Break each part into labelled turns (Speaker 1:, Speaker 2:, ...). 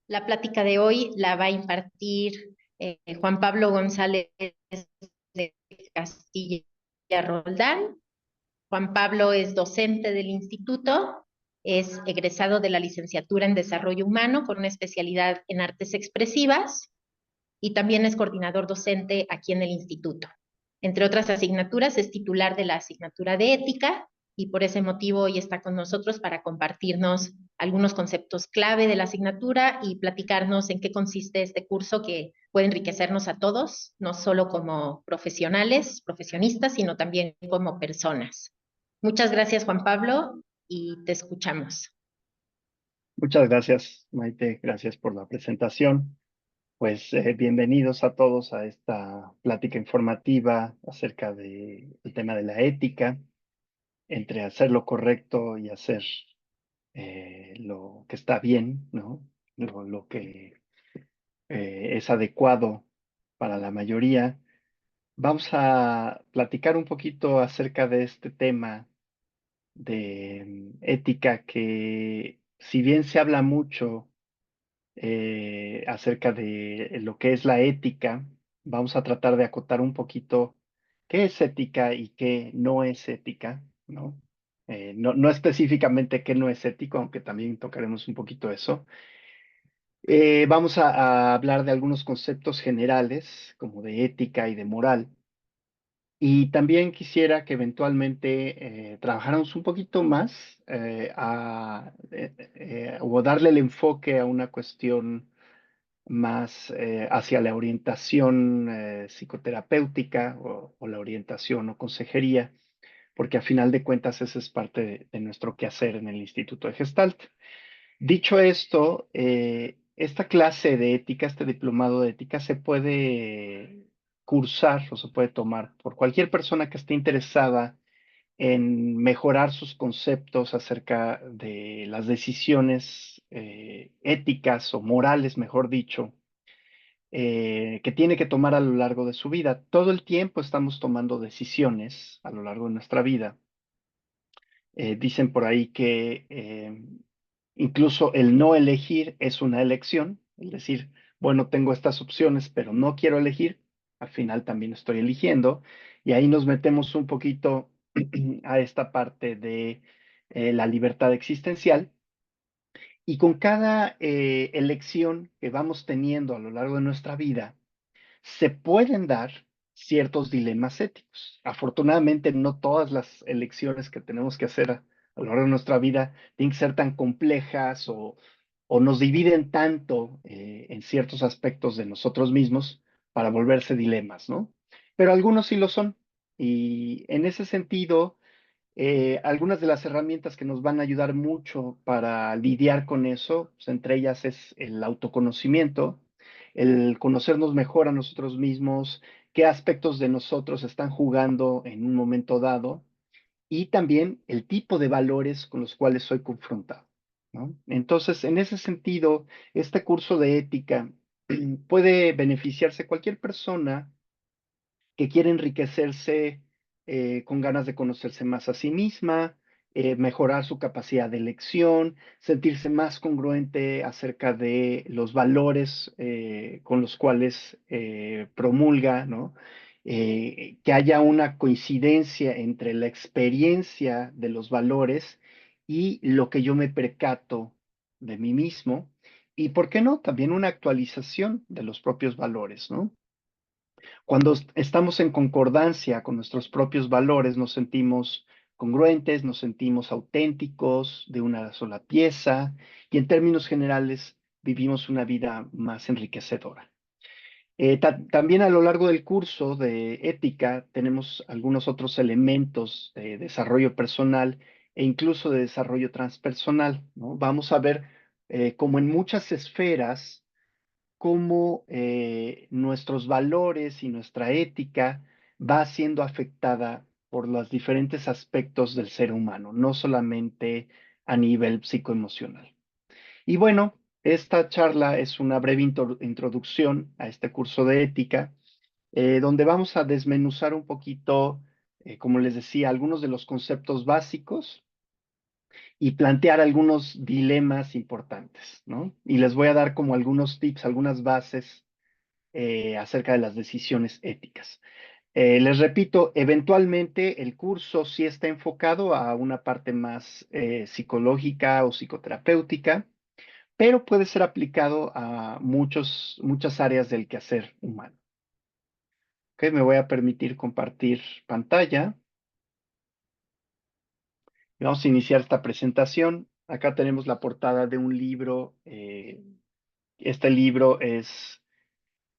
Speaker 1: La plática de hoy la va a impartir Juan Pablo González de Castilla Roldán. Juan Pablo es docente del instituto, es egresado de la licenciatura en Desarrollo Humano con una especialidad en artes expresivas y también es coordinador docente aquí en el instituto. Entre otras asignaturas, es titular de la asignatura de ética y por ese motivo hoy está con nosotros para compartirnos algunos conceptos clave de la asignatura y platicarnos en qué consiste este curso que puede enriquecernos a todos, no solo como profesionales, profesionistas, sino también como personas. Muchas gracias, Juan Pablo, y te escuchamos.
Speaker 2: Muchas gracias, Maite. Gracias por la presentación. Pues bienvenidos a todos a esta plática informativa acerca del tema de la ética, entre hacer lo correcto y hacer lo que está bien, ¿no? Lo que es adecuado para la mayoría. Vamos a platicar un poquito acerca de este tema de ética que, si bien se habla mucho acerca de lo que es la ética, vamos a tratar de acotar un poquito qué es ética y qué no es ética, ¿no? No específicamente qué no es ético, aunque también tocaremos un poquito eso. Vamos a hablar de algunos conceptos generales, como de ética y de moral. Y también quisiera que eventualmente trabajáramos un poquito más o darle el enfoque a una cuestión más hacia la orientación psicoterapéutica o la orientación o consejería, porque a final de cuentas esa es parte de nuestro quehacer en el Instituto de Gestalt. Dicho esto, esta clase de ética, este diplomado de ética, se puede cursar o se puede tomar por cualquier persona que esté interesada en mejorar sus conceptos acerca de las decisiones éticas o morales, mejor dicho, que tiene que tomar a lo largo de su vida. Todo el tiempo estamos tomando decisiones a lo largo de nuestra vida. Dicen por ahí que incluso el no elegir es una elección, es decir, bueno, tengo estas opciones, pero no quiero elegir, al final también estoy eligiendo, y ahí nos metemos un poquito a esta parte de la libertad existencial. Y con cada elección que vamos teniendo a lo largo de nuestra vida, se pueden dar ciertos dilemas éticos. Afortunadamente, no todas las elecciones que tenemos que hacer a lo largo de nuestra vida tienen que ser tan complejas o nos dividen tanto en ciertos aspectos de nosotros mismos para volverse dilemas, ¿no? Pero algunos sí lo son. Y en ese sentido, algunas de las herramientas que nos van a ayudar mucho para lidiar con eso, pues, entre ellas es el autoconocimiento, el conocernos mejor a nosotros mismos, qué aspectos de nosotros están jugando en un momento dado y también el tipo de valores con los cuales soy confrontado, ¿no? Entonces, en ese sentido, este curso de ética puede beneficiarse cualquier persona que quiere enriquecerse con ganas de conocerse más a sí misma, mejorar su capacidad de elección, sentirse más congruente acerca de los valores con los cuales promulga, ¿no? Que haya una coincidencia entre la experiencia de los valores y lo que yo me percato de mí mismo. Y, ¿por qué no? También una actualización de los propios valores, ¿no? Cuando estamos en concordancia con nuestros propios valores, nos sentimos congruentes, nos sentimos auténticos de una sola pieza y en términos generales vivimos una vida más enriquecedora. También a lo largo del curso de ética tenemos algunos otros elementos de desarrollo personal e incluso de desarrollo transpersonal, ¿no? Vamos a ver cómo en muchas esferas cómo nuestros valores y nuestra ética va siendo afectada por los diferentes aspectos del ser humano, no solamente a nivel psicoemocional. Y bueno, esta charla es una breve introducción a este curso de ética, donde vamos a desmenuzar un poquito, como les decía, algunos de los conceptos básicos y plantear algunos dilemas importantes, ¿no? Y les voy a dar como algunos tips, algunas bases acerca de las decisiones éticas. Les repito, eventualmente el curso sí está enfocado a una parte más psicológica o psicoterapéutica, pero puede ser aplicado a muchas áreas del quehacer humano. Ok, me voy a permitir compartir pantalla y vamos a iniciar esta presentación. Acá tenemos la portada de un libro. Este libro es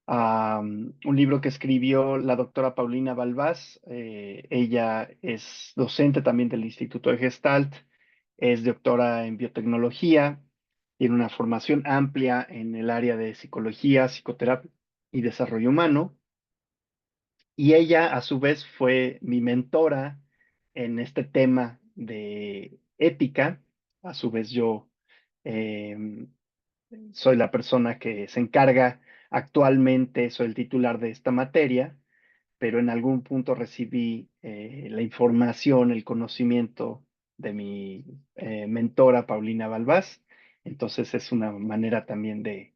Speaker 2: un libro que escribió la doctora Paulina Balbás. Ella es docente también del Instituto de Gestalt, es doctora en biotecnología, tiene una formación amplia en el área de psicología, psicoterapia y desarrollo humano. Y ella, a su vez, fue mi mentora en este tema de ética. A su vez, yo em, soy la persona que se encarga actualmente, soy el titular de esta materia, pero en algún punto recibí la información, el conocimiento de mi mentora, Paulina Balbás. Entonces es una manera también de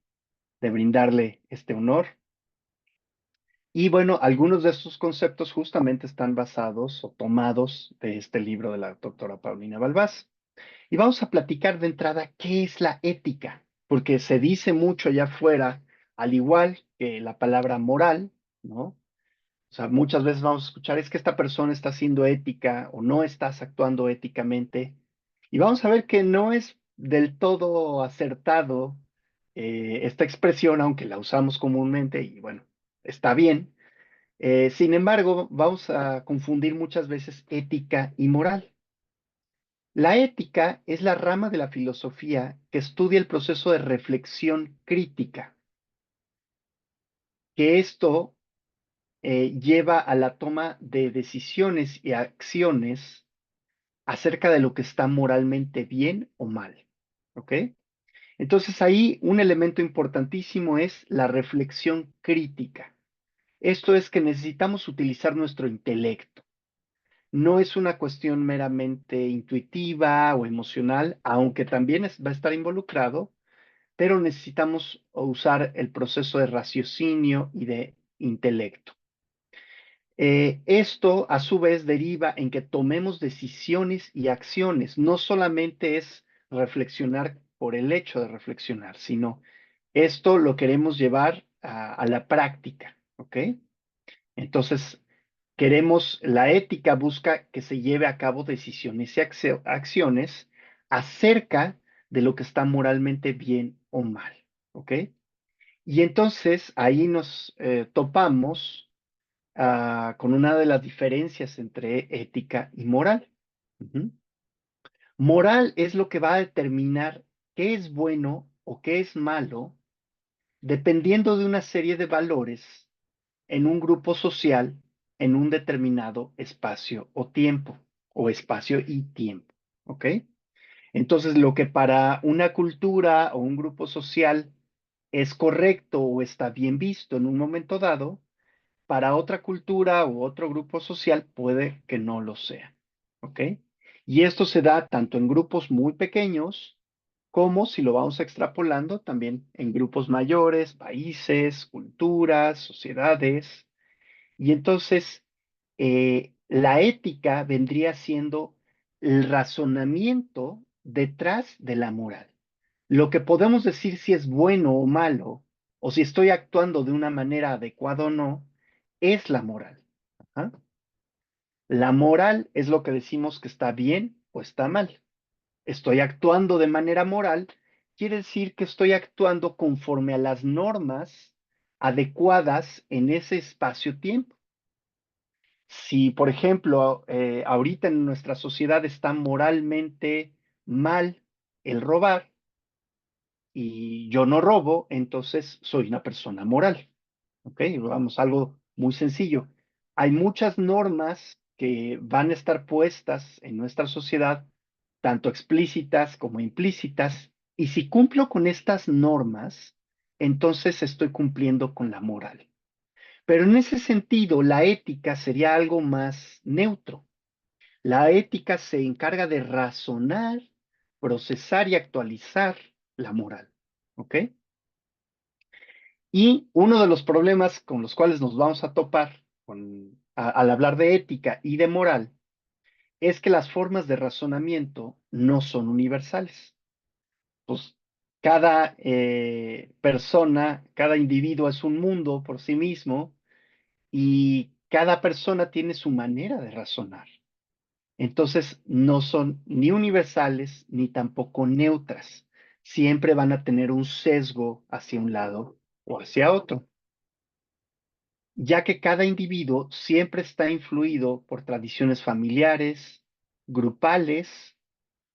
Speaker 2: brindarle este honor. Y bueno, algunos de estos conceptos justamente están basados o tomados de este libro de la doctora Paulina Balbás. Y vamos a platicar de entrada qué es la ética, porque se dice mucho allá afuera, al igual que la palabra moral, ¿no? O sea, muchas veces vamos a escuchar, es que esta persona está siendo ética o no estás actuando éticamente. Y vamos a ver que no es del todo acertado esta expresión, aunque la usamos comúnmente y bueno, está bien. Sin embargo, vamos a confundir muchas veces ética y moral. La ética es la rama de la filosofía que estudia el proceso de reflexión crítica, que esto lleva a la toma de decisiones y acciones acerca de lo que está moralmente bien o mal. ¿Ok? Entonces ahí un elemento importantísimo es la reflexión crítica. Esto es que necesitamos utilizar nuestro intelecto. No es una cuestión meramente intuitiva o emocional, aunque también va a estar involucrado, pero necesitamos usar el proceso de raciocinio y de intelecto. Esto, a su vez, deriva en que tomemos decisiones y acciones. No solamente es reflexionar por el hecho de reflexionar, sino esto lo queremos llevar a la práctica, ¿ok? Entonces, la ética busca que se lleve a cabo decisiones y acciones acerca de lo que está moralmente bien o mal, ¿ok? Y entonces ahí nos topamos con una de las diferencias entre ética y moral. Ujú. Moral es lo que va a determinar qué es bueno o qué es malo, dependiendo de una serie de valores en un grupo social en un determinado espacio o tiempo, o espacio y tiempo. ¿Ok? Entonces, lo que para una cultura o un grupo social es correcto o está bien visto en un momento dado, para otra cultura u otro grupo social puede que no lo sea. ¿Ok? Y esto se da tanto en grupos muy pequeños como si lo vamos extrapolando también en grupos mayores, países, culturas, sociedades. Y entonces, la ética vendría siendo el razonamiento detrás de la moral. Lo que podemos decir si es bueno o malo, o si estoy actuando de una manera adecuada o no, es la moral. Ajá. La moral es lo que decimos que está bien o está mal. Estoy actuando de manera moral, quiere decir que estoy actuando conforme a las normas adecuadas en ese espacio-tiempo. Si, por ejemplo, ahorita en nuestra sociedad está moralmente mal el robar y yo no robo, entonces soy una persona moral. ¿Ok? Vamos, algo muy sencillo. Hay muchas normas que van a estar puestas en nuestra sociedad, tanto explícitas como implícitas, y si cumplo con estas normas, entonces estoy cumpliendo con la moral. Pero en ese sentido, la ética sería algo más neutro. La ética se encarga de razonar procesar y actualizar la moral. ¿Ok? Y uno de los problemas con los cuales nos vamos a topar al hablar de ética y de moral es que las formas de razonamiento no son universales. Pues cada persona, cada individuo es un mundo por sí mismo y cada persona tiene su manera de razonar. Entonces, no son ni universales ni tampoco neutras. Siempre van a tener un sesgo hacia un lado o hacia otro, ya que cada individuo siempre está influido por tradiciones familiares, grupales,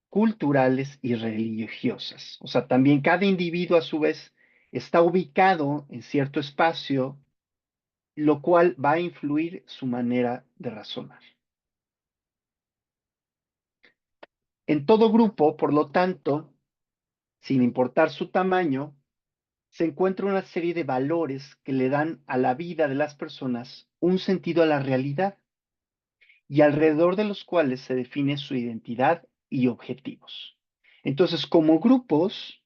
Speaker 2: culturales y religiosas. O sea, también cada individuo a su vez está ubicado en cierto espacio, lo cual va a influir su manera de razonar. En todo grupo, por lo tanto, sin importar su tamaño, se encuentra una serie de valores que le dan a la vida de las personas un sentido a la realidad y alrededor de los cuales se define su identidad y objetivos. Entonces, como grupos,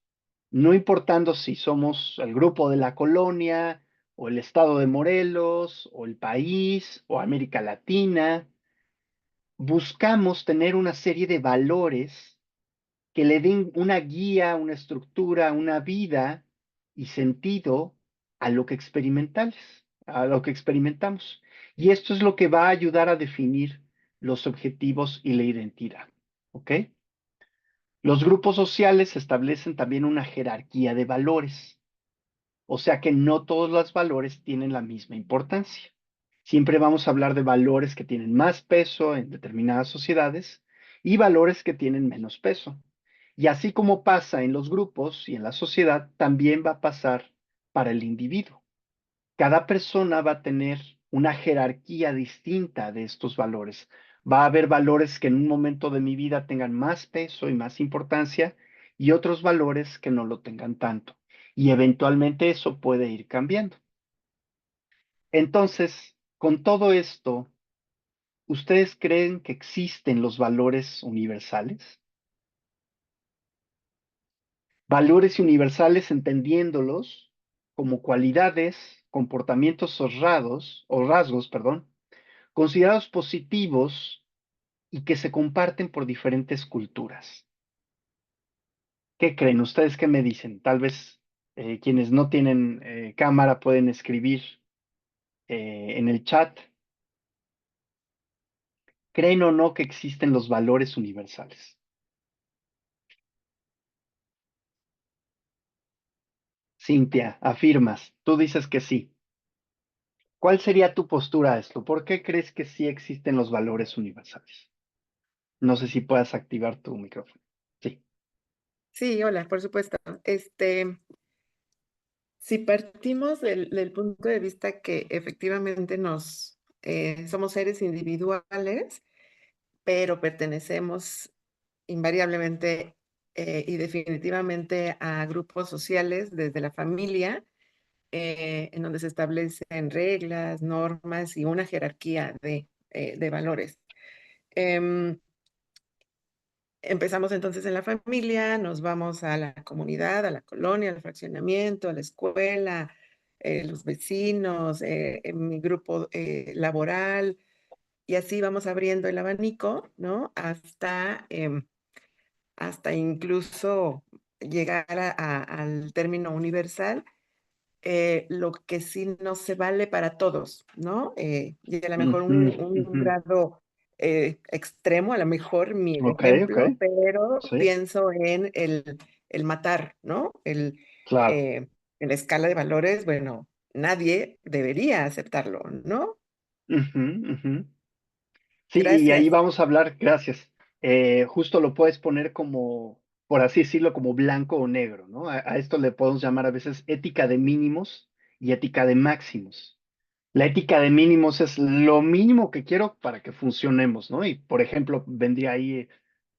Speaker 2: no importando si somos el grupo de la colonia o el estado de Morelos o el país o América Latina, buscamos tener una serie de valores que le den una guía, una estructura, una vida y sentido a lo que a lo que experimentamos. Y esto es lo que va a ayudar a definir los objetivos y la identidad. ¿Ok? Los grupos sociales establecen también una jerarquía de valores, o sea que no todos los valores tienen la misma importancia. Siempre vamos a hablar de valores que tienen más peso en determinadas sociedades y valores que tienen menos peso. Y así como pasa en los grupos y en la sociedad, también va a pasar para el individuo. Cada persona va a tener una jerarquía distinta de estos valores. Va a haber valores que en un momento de mi vida tengan más peso y más importancia y otros valores que no lo tengan tanto. Y eventualmente eso puede ir cambiando. Entonces, con todo esto, ¿ustedes creen que existen los valores universales? Valores universales entendiéndolos como cualidades, comportamientos o rasgos, perdón, considerados positivos y que se comparten por diferentes culturas. ¿Qué creen? ¿Ustedes qué me dicen? Tal vez quienes no tienen cámara pueden escribir en el chat. ¿Creen o no que existen los valores universales? Cintia, afirmas. Tú dices que sí. ¿Cuál sería tu postura a esto? ¿Por qué crees que sí existen los valores universales? No sé si puedas activar tu micrófono. Sí.
Speaker 3: Sí, hola, por supuesto. Si partimos del punto de vista que efectivamente somos seres individuales, pero pertenecemos invariablemente y definitivamente a grupos sociales desde la familia, en donde se establecen reglas, normas y una jerarquía de valores. Em, Empezamos entonces en la familia, nos vamos a la comunidad, a la colonia, al fraccionamiento, a la escuela, los vecinos, en mi grupo laboral, y así vamos abriendo el abanico, ¿no? Hasta incluso llegar al término universal, lo que sí no se vale para todos, ¿no? Y a lo mejor
Speaker 2: Ujú,
Speaker 3: un
Speaker 2: ujú.
Speaker 3: grado extremo, a lo mejor mi
Speaker 2: Ok, ok.
Speaker 3: ejemplo, pero
Speaker 2: Sí,
Speaker 3: pienso en el matar, ¿no?
Speaker 2: claro.
Speaker 3: En la escala de valores, bueno, nadie debería aceptarlo, ¿no?
Speaker 2: Ujú, ujú. Sí, y ahí
Speaker 3: Gracias.
Speaker 2: vamos a hablar, gracias. Justo lo puedes poner como, por así decirlo, como blanco o negro, ¿no? A esto le podemos llamar a veces ética de mínimos y ética de máximos. La ética de mínimos es lo mínimo que quiero para que funcionemos, ¿no? Y, por ejemplo, vendría ahí,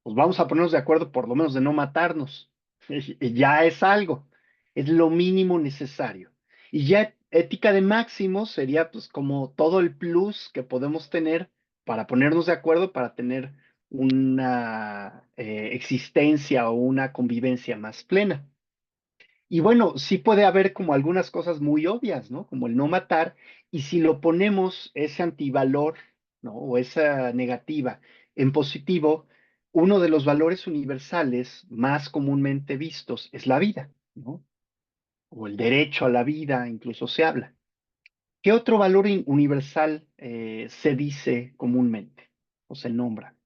Speaker 2: pues vamos a ponernos de acuerdo por lo menos de no matarnos. Y ya es algo, es lo mínimo necesario. Y ya ética de máximos sería pues como todo el plus que podemos tener para ponernos de acuerdo, para tener una existencia o una convivencia más plena. Y bueno, sí puede haber como algunas cosas muy obvias, ¿no? Como el no matar, y si lo ponemos ese antivalor, ¿no? O esa negativa en positivo, uno de los valores universales más comúnmente vistos es la vida, ¿no? O el derecho a la vida, incluso se habla. ¿Qué otro valor universal se dice comúnmente o se nombra?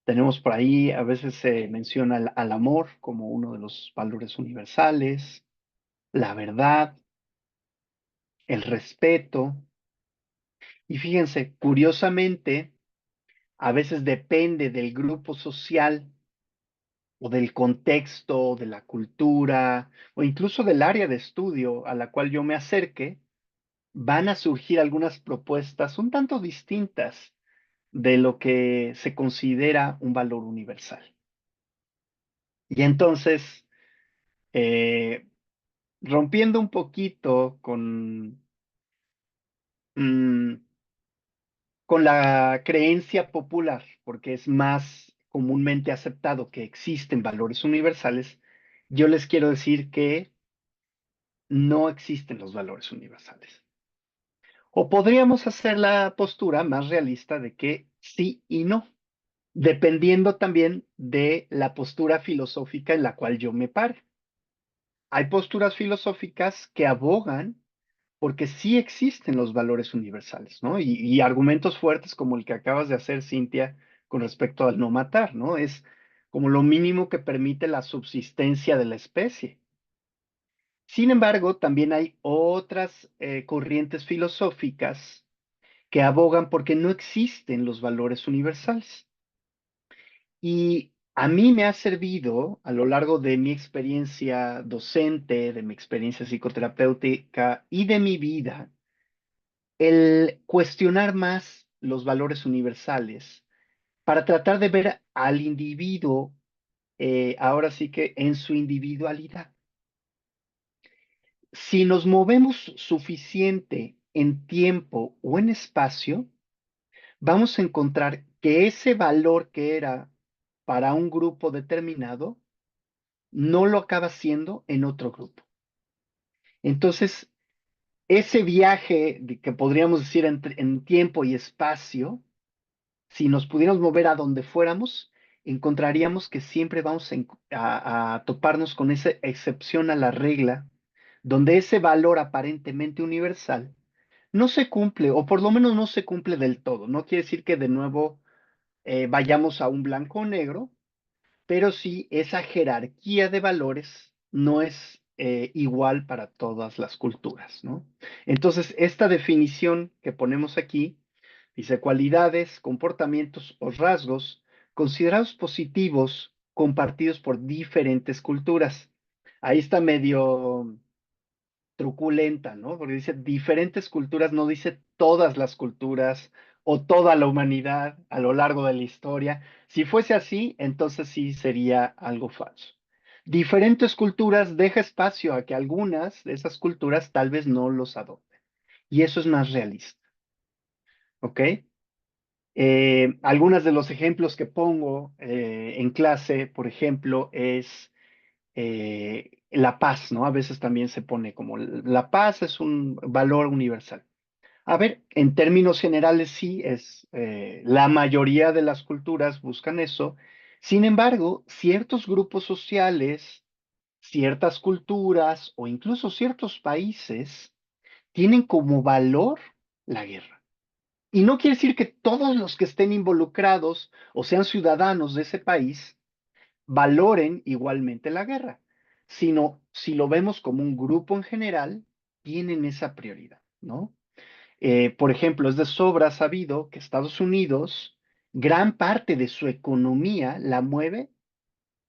Speaker 2: Tenemos por ahí, a veces se menciona al amor como uno de los valores universales, la verdad, el respeto. Y fíjense, curiosamente, a veces depende del grupo social o del contexto, de la cultura o incluso del área de estudio a la cual yo me acerque, van a surgir algunas propuestas un tanto distintas de lo que se considera un valor universal. Y entonces, eh, rompiendo un poquito mm, con la creencia popular, porque es más comúnmente aceptado que existen valores universales, yo les quiero decir que no existen los valores universales. O podríamos hacer la postura más realista de que sí y no, dependiendo también de la postura filosófica en la cual yo me pare. Hay posturas filosóficas que abogan porque sí existen los valores universales, ¿no? Y argumentos fuertes como el que acabas de hacer, Cintia, con respecto al no matar, ¿no? Es como lo mínimo que permite la subsistencia de la especie. Sin embargo, también hay otras corrientes filosóficas que abogan porque no existen los valores universales. Y a mí me ha servido a lo largo de mi experiencia docente, de mi experiencia psicoterapéutica y de mi vida, el cuestionar más los valores universales para tratar de ver al individuo, ahora sí que en su individualidad. Si nos movemos suficiente en tiempo o en espacio, vamos a encontrar que ese valor que era para un grupo determinado, no lo acaba siendo en otro grupo. Entonces, ese viaje que podríamos decir en tiempo y espacio, si nos pudiéramos mover a donde fuéramos, encontraríamos que siempre vamos a toparnos con esa excepción a la regla, donde ese valor aparentemente universal no se cumple, o por lo menos no se cumple del todo. No quiere decir que de nuevo vayamos a un blanco o negro, pero sí esa jerarquía de valores no es igual para todas las culturas, ¿no? Entonces, esta definición que ponemos aquí dice cualidades, comportamientos o rasgos considerados positivos compartidos por diferentes culturas. Ahí está medio truculenta, ¿no? Porque dice diferentes culturas, no dice todas las culturas o toda la humanidad a lo largo de la historia. Si fuese así, entonces sí sería algo falso. Diferentes culturas deja espacio a que algunas de esas culturas tal vez no los adopten. Y eso es más realista, ¿ok? Algunos de los ejemplos que pongo en clase, por ejemplo, es la paz, ¿no? A veces también se pone como la paz es un valor universal. A ver, en términos generales sí, es la mayoría de las culturas buscan eso. Sin embargo, ciertos grupos sociales, ciertas culturas o incluso ciertos países tienen como valor la guerra. Y no quiere decir que todos los que estén involucrados o sean ciudadanos de ese país valoren igualmente la guerra, sino si lo vemos como un grupo en general, tienen esa prioridad, ¿no? Por ejemplo, es de sobra sabido que Estados Unidos, gran parte de su economía la mueve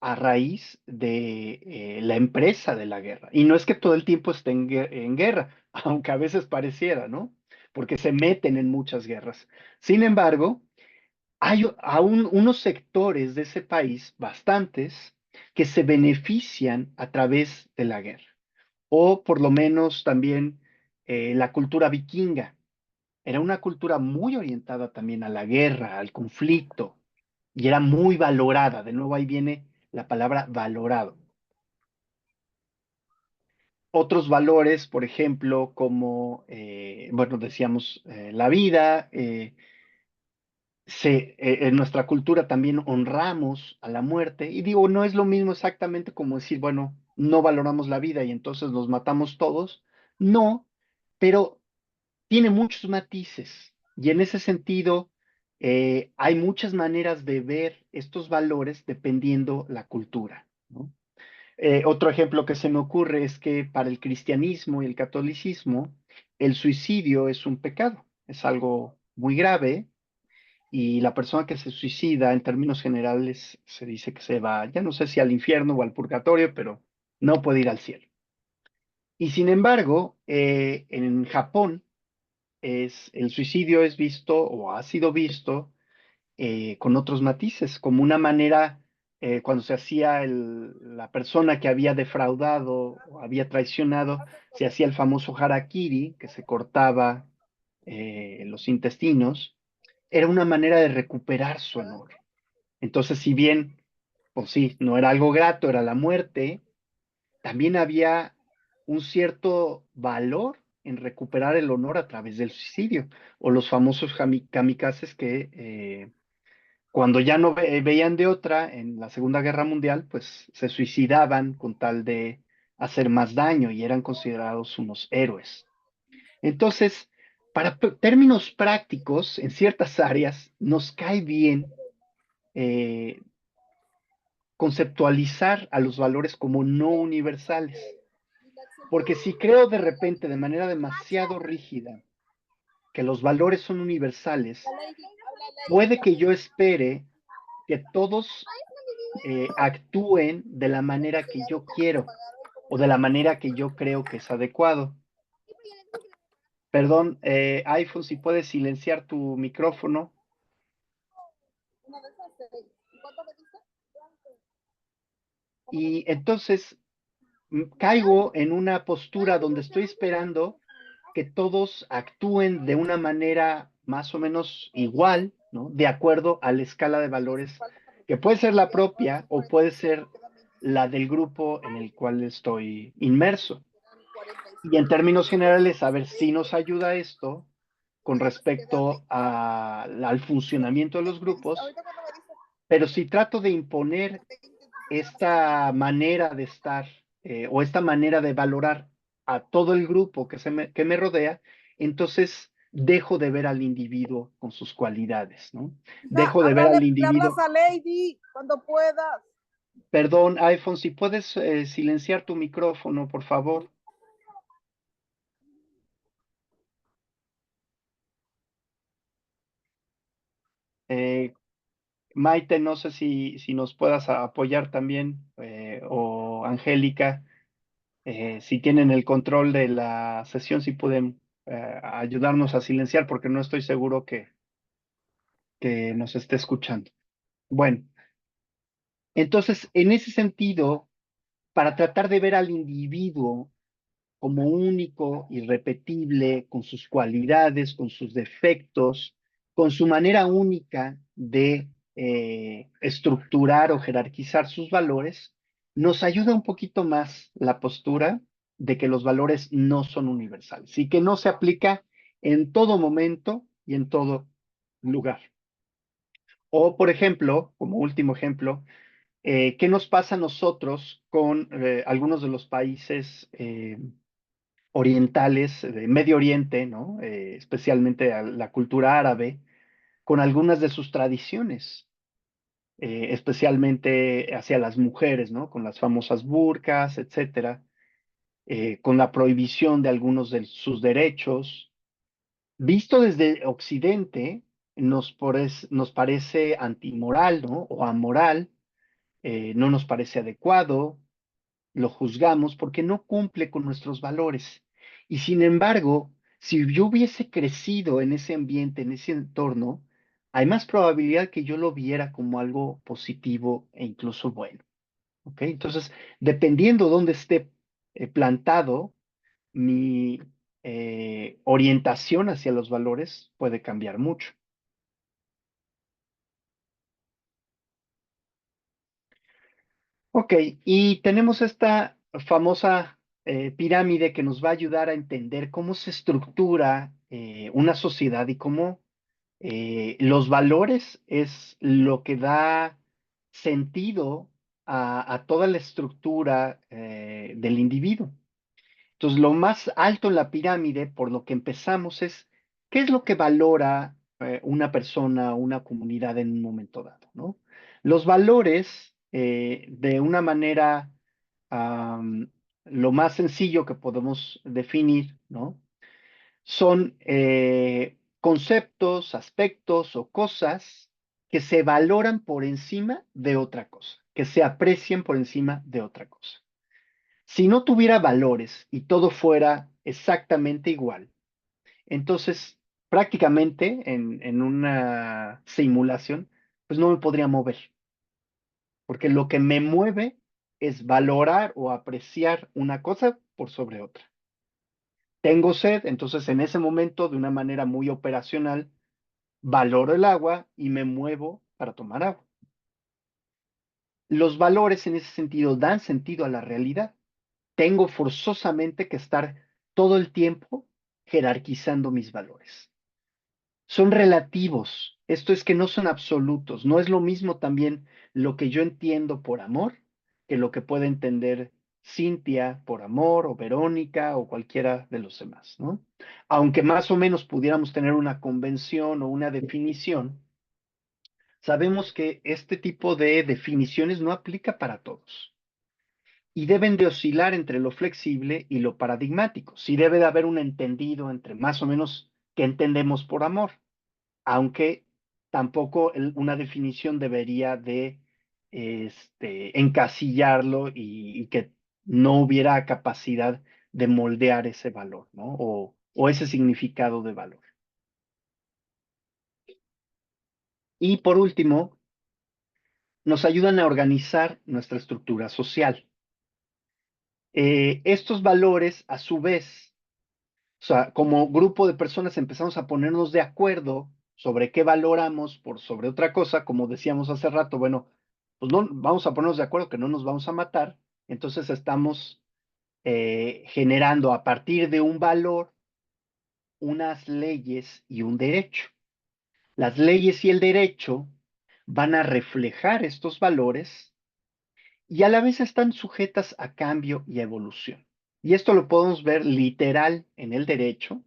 Speaker 2: a raíz de la empresa de la guerra. Y no es que todo el tiempo esté en guerra, aunque a veces pareciera, ¿no? Porque se meten en muchas guerras. Sin embargo, hay aún unos sectores de ese país, bastantes, que se benefician a través de la guerra. O por lo menos también la cultura vikinga. Era una cultura muy orientada también a la guerra, al conflicto, y era muy valorada. De nuevo ahí viene la palabra valorado. Otros valores, por ejemplo, como, bueno, decíamos, la vida, en nuestra cultura también honramos a la muerte, y digo, no es lo mismo exactamente como decir, bueno, no valoramos la vida y entonces los matamos todos, no, pero tiene muchos matices, y en ese sentido, hay muchas maneras de ver estos valores dependiendo la cultura, ¿no? Otro ejemplo que se me ocurre es que para el cristianismo y el catolicismo, el suicidio es un pecado, es algo muy grave, y la persona que se suicida, en términos generales, se dice que se va, ya no sé si al infierno o al purgatorio, pero no puede ir al cielo. Y sin embargo, en Japón, el suicidio es visto o ha sido visto con otros matices, como una manera, cuando se hacía la persona que había defraudado o había traicionado, se hacía el famoso harakiri, que se cortaba los intestinos, era una manera de recuperar su honor. Entonces, si bien, pues sí, no era algo grato, era la muerte, también había un cierto valor en recuperar el honor a través del suicidio, o los famosos kamikazes que cuando ya no veían de otra en la Segunda Guerra Mundial, pues se suicidaban con tal de hacer más daño y eran considerados unos héroes. Entonces, para términos prácticos, en ciertas áreas, nos cae bien eh, conceptualizar a los valores como no universales. Porque si creo de repente de manera demasiado rígida que los valores son universales, puede que yo espere que todos actúen de la manera que yo quiero o de la manera que yo creo que es adecuado. Perdón, iPhone, si puedes silenciar tu micrófono. Y entonces caigo en una postura donde estoy esperando que todos actúen de una manera más o menos igual, ¿no? De acuerdo a la escala de valores, que puede ser la propia o puede ser la del grupo en el cual estoy inmerso. Y en términos generales, a ver si nos ayuda esto con respecto al funcionamiento de los grupos, pero si trato de imponer esta manera de estar o esta manera de valorar a todo el grupo que me rodea, entonces dejo de ver al individuo con sus cualidades, ¿no? Dejo de ver al individuo.
Speaker 4: Le hablas a Lady cuando puedas.
Speaker 2: Perdón, iPhone, si puedes silenciar tu micrófono, por favor. Maite, no sé si nos puedas apoyar también, o Angélica, si tienen el control de la sesión, si pueden ayudarnos a silenciar, porque no estoy seguro que nos esté escuchando. Bueno, entonces, en ese sentido, para tratar de ver al individuo como único, irrepetible, con sus cualidades, con sus defectos, con su manera única de estructurar o jerarquizar sus valores, nos ayuda un poquito más la postura de que los valores no son universales y que no se aplica en todo momento y en todo lugar. O, por ejemplo, como último ejemplo, ¿qué nos pasa a nosotros con algunos de los países orientales, de Medio Oriente, ¿no? Especialmente a la cultura árabe, con algunas de sus tradiciones, especialmente hacia las mujeres, ¿no? Con las famosas burkas, etcétera, con la prohibición de algunos de sus derechos. Visto desde Occidente, nos parece antimoral, ¿no? O amoral, no nos parece adecuado, lo juzgamos porque no cumple con nuestros valores. Y sin embargo, si yo hubiese crecido en ese ambiente, en ese entorno, hay más probabilidad que yo lo viera como algo positivo e incluso bueno. ¿ok? Entonces, dependiendo dónde esté plantado, mi orientación hacia los valores puede cambiar mucho. Ok, y tenemos esta famosa pirámide que nos va a ayudar a entender cómo se estructura una sociedad y cómo los valores es lo que da sentido a toda la estructura del individuo. Entonces, lo más alto en la pirámide, por lo que empezamos, es qué es lo que valora una persona o una comunidad en un momento dado, ¿no? Los valores, de una manera, am, lo más sencillo que podemos definir, ¿no? Son conceptos, aspectos o cosas que se valoran por encima de otra cosa, que se aprecian por encima de otra cosa. Si no tuviera valores y todo fuera exactamente igual, entonces prácticamente en una simulación, pues no me podría mover, porque lo que me mueve es valorar o apreciar una cosa por sobre otra. Tengo sed, entonces en ese momento, de una manera muy operacional, valoro el agua y me muevo para tomar agua. Los valores en ese sentido dan sentido a la realidad. Tengo forzosamente que estar todo el tiempo jerarquizando mis valores. Son relativos. Esto es que no son absolutos. No es lo mismo también lo que yo entiendo por amor que lo que puede entender Cintia por amor o Verónica o cualquiera de los demás, ¿no? Aunque más o menos pudiéramos tener una convención o una definición, sabemos que este tipo de definiciones no aplica para todos y deben de oscilar entre lo flexible y lo paradigmático. Sí debe de haber un entendido entre más o menos qué entendemos por amor, aunque tampoco una definición debería de encasillarlo y que no hubiera capacidad de moldear ese valor, ¿no? O ese significado de valor. Y por último, nos ayudan a organizar nuestra estructura social. Estos valores, a su vez, o sea, como grupo de personas empezamos a ponernos de acuerdo sobre qué valoramos por sobre otra cosa, como decíamos hace rato, bueno, pues no vamos a ponernos de acuerdo que no nos vamos a matar, entonces estamos generando a partir de un valor unas leyes y un derecho. Las leyes y el derecho van a reflejar estos valores y a la vez están sujetas a cambio y a evolución. Y esto lo podemos ver literal en el derecho,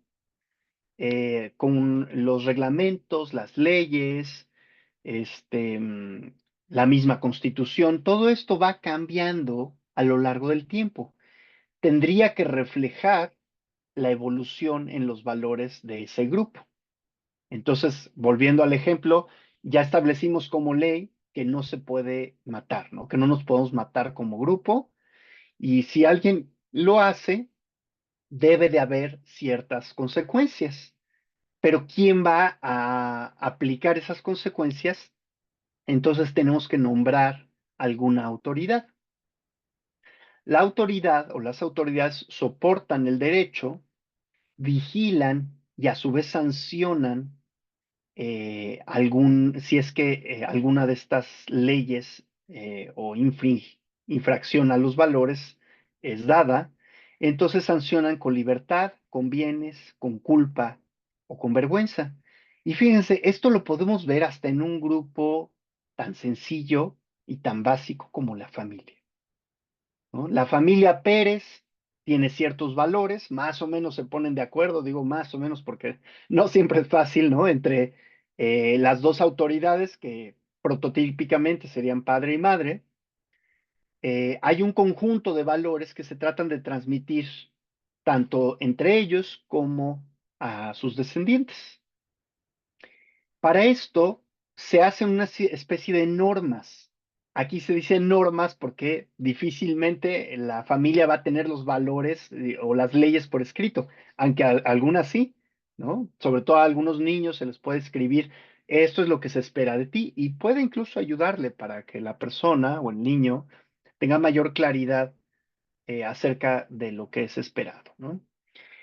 Speaker 2: con los reglamentos, las leyes, este, mm, la misma constitución, todo esto va cambiando a lo largo del tiempo. Tendría que reflejar la evolución en los valores de ese grupo. Entonces, volviendo al ejemplo, ya establecimos como ley que no se puede matar, ¿no? Que no nos podemos matar como grupo, y si alguien lo hace, debe de haber ciertas consecuencias. Pero ¿quién va a aplicar esas consecuencias? Entonces tenemos que nombrar alguna autoridad. La autoridad o las autoridades soportan el derecho, vigilan y a su vez sancionan si es que alguna de estas leyes o infracción a los valores es dada, entonces sancionan con libertad, con bienes, con culpa o con vergüenza. Y fíjense, esto lo podemos ver hasta en un grupo tan sencillo y tan básico como la familia, ¿no? La familia Pérez tiene ciertos valores, más o menos se ponen de acuerdo, digo más o menos porque no siempre es fácil, ¿no? Entre las dos autoridades que prototípicamente serían padre y madre, hay un conjunto de valores que se tratan de transmitir tanto entre ellos como a sus descendientes. Para esto se hacen una especie de normas. Aquí se dice normas porque difícilmente la familia va a tener los valores o las leyes por escrito, aunque algunas sí, ¿no? Sobre todo a algunos niños se les puede escribir, esto es lo que se espera de ti, y puede incluso ayudarle para que la persona o el niño tenga mayor claridad acerca de lo que es esperado, ¿no?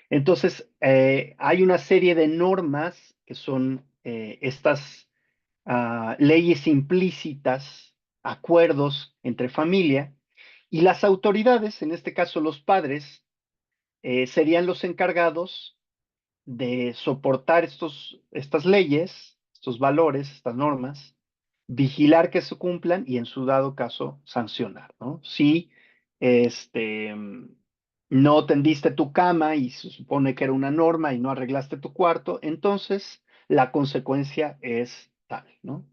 Speaker 2: Entonces, hay una serie de normas que son estas leyes implícitas, acuerdos entre familia, y las autoridades, en este caso los padres, serían los encargados de soportar estas leyes, estos valores, estas normas, vigilar que se cumplan y en su dado caso sancionar, ¿no? Si este, no tendiste tu cama y se supone que era una norma y no arreglaste tu cuarto, entonces la consecuencia es tal, ¿no?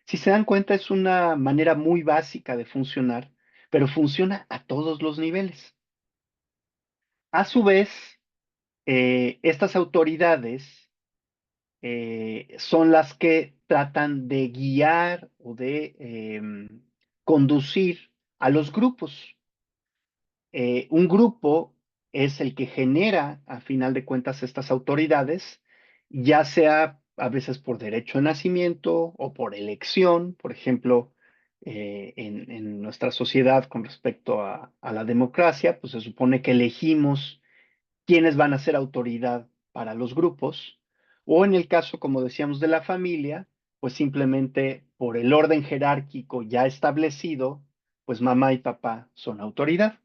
Speaker 2: Si se dan cuenta, es una manera muy básica de funcionar, pero funciona a todos los niveles. A su vez, estas autoridades son las que tratan de guiar o de conducir a los grupos. Un grupo es el que genera, a final de cuentas, estas autoridades, ya sea a veces por derecho de nacimiento o por elección, por ejemplo, en nuestra sociedad con respecto a la democracia, pues se supone que elegimos quiénes van a ser autoridad para los grupos, o en el caso, como decíamos, de la familia, pues simplemente por el orden jerárquico ya establecido, pues mamá y papá son autoridad.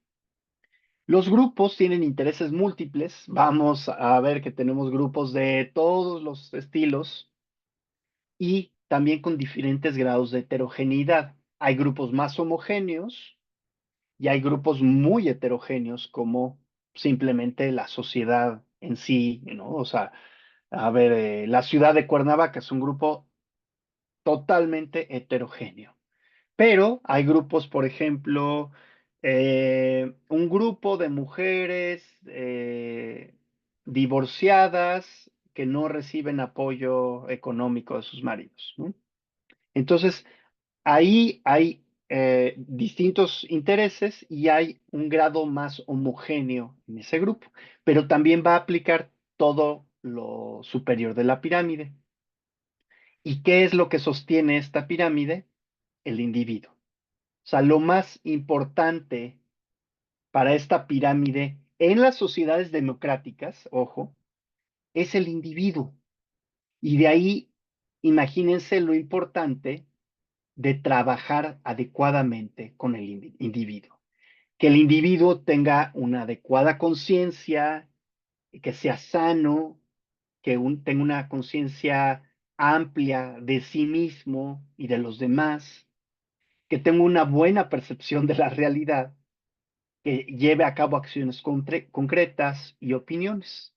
Speaker 2: Los grupos tienen intereses múltiples. Vamos a ver que tenemos grupos de todos los estilos y también con diferentes grados de heterogeneidad. Hay grupos más homogéneos y hay grupos muy heterogéneos como simplemente la sociedad en sí, ¿no? O sea, a ver, la ciudad de Cuernavaca es un grupo totalmente heterogéneo. Pero hay grupos, por ejemplo, un grupo de mujeres divorciadas que no reciben apoyo económico de sus maridos, ¿no? Entonces, ahí hay distintos intereses y hay un grado más homogéneo en ese grupo, pero también va a aplicar todo lo superior de la pirámide. ¿Y qué es lo que sostiene esta pirámide? El individuo. O sea, lo más importante para esta pirámide en las sociedades democráticas, ojo, es el individuo. Y de ahí, imagínense lo importante de trabajar adecuadamente con el individuo. Que el individuo tenga una adecuada conciencia, que sea sano, que tenga una conciencia amplia de sí mismo y de los demás, que tenga una buena percepción de la realidad, que lleve a cabo acciones concretas y opiniones.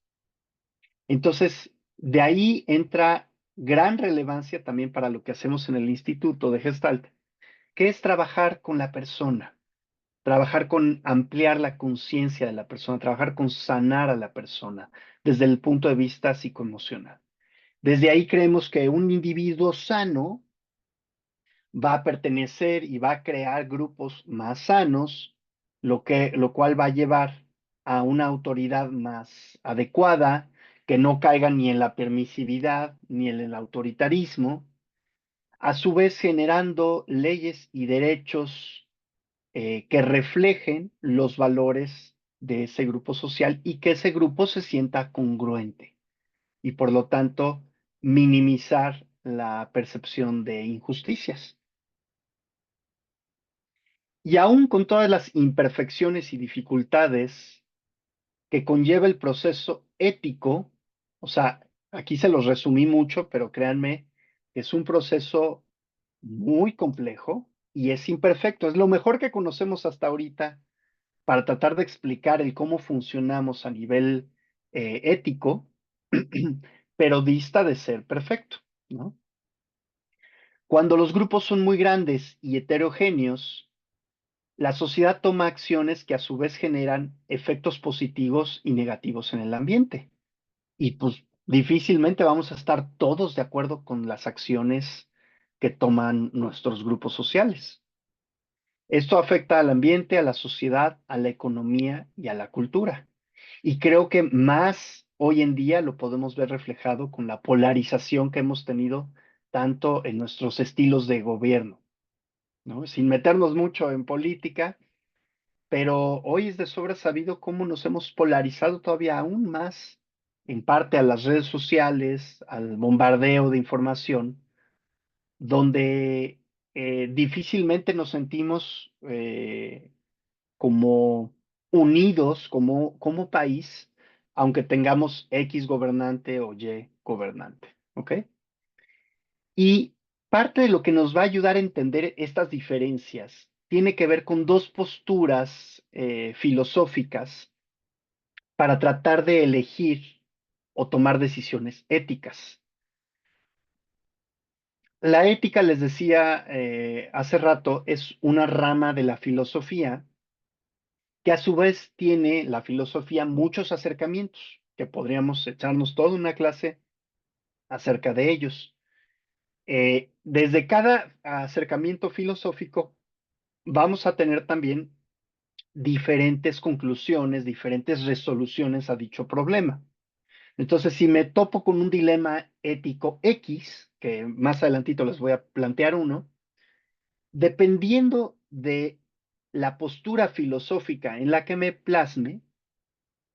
Speaker 2: Entonces, de ahí entra gran relevancia también para lo que hacemos en el Instituto de Gestalt, que es trabajar con la persona, trabajar con ampliar la conciencia de la persona, trabajar con sanar a la persona desde el punto de vista psicoemocional. Desde ahí creemos que un individuo sano va a pertenecer y va a crear grupos más sanos, lo cual va a llevar a una autoridad más adecuada, que no caiga ni en la permisividad ni en el autoritarismo, a su vez generando leyes y derechos que reflejen los valores de ese grupo social y que ese grupo se sienta congruente y por lo tanto minimizar la percepción de injusticias. Y aún con todas las imperfecciones y dificultades que conlleva el proceso ético, o sea, aquí se los resumí mucho, pero créanme, es un proceso muy complejo y es imperfecto. Es lo mejor que conocemos hasta ahorita para tratar de explicar el cómo funcionamos a nivel ético, pero dista de ser perfecto, ¿no? Cuando los grupos son muy grandes y heterogéneos, la sociedad toma acciones que a su vez generan efectos positivos y negativos en el ambiente. Y pues difícilmente vamos a estar todos de acuerdo con las acciones que toman nuestros grupos sociales. Esto afecta al ambiente, a la sociedad, a la economía y a la cultura. Y creo que más hoy en día lo podemos ver reflejado con la polarización que hemos tenido tanto en nuestros estilos de gobierno, ¿no? Sin meternos mucho en política, pero hoy es de sobra sabido cómo nos hemos polarizado todavía aún más, en parte a las redes sociales, al bombardeo de información, donde difícilmente nos sentimos como unidos como país, aunque tengamos X gobernante o Y gobernante, ¿ok? Y parte de lo que nos va a ayudar a entender estas diferencias tiene que ver con dos posturas filosóficas para tratar de elegir o tomar decisiones éticas. La ética, les decía hace rato, es una rama de la filosofía que a su vez tiene la filosofía muchos acercamientos, que podríamos echarnos toda una clase acerca de ellos. Desde cada acercamiento filosófico vamos a tener también diferentes conclusiones, diferentes resoluciones a dicho problema. Entonces, si me topo con un dilema ético X, que más adelantito les voy a plantear uno, dependiendo de la postura filosófica en la que me plasme,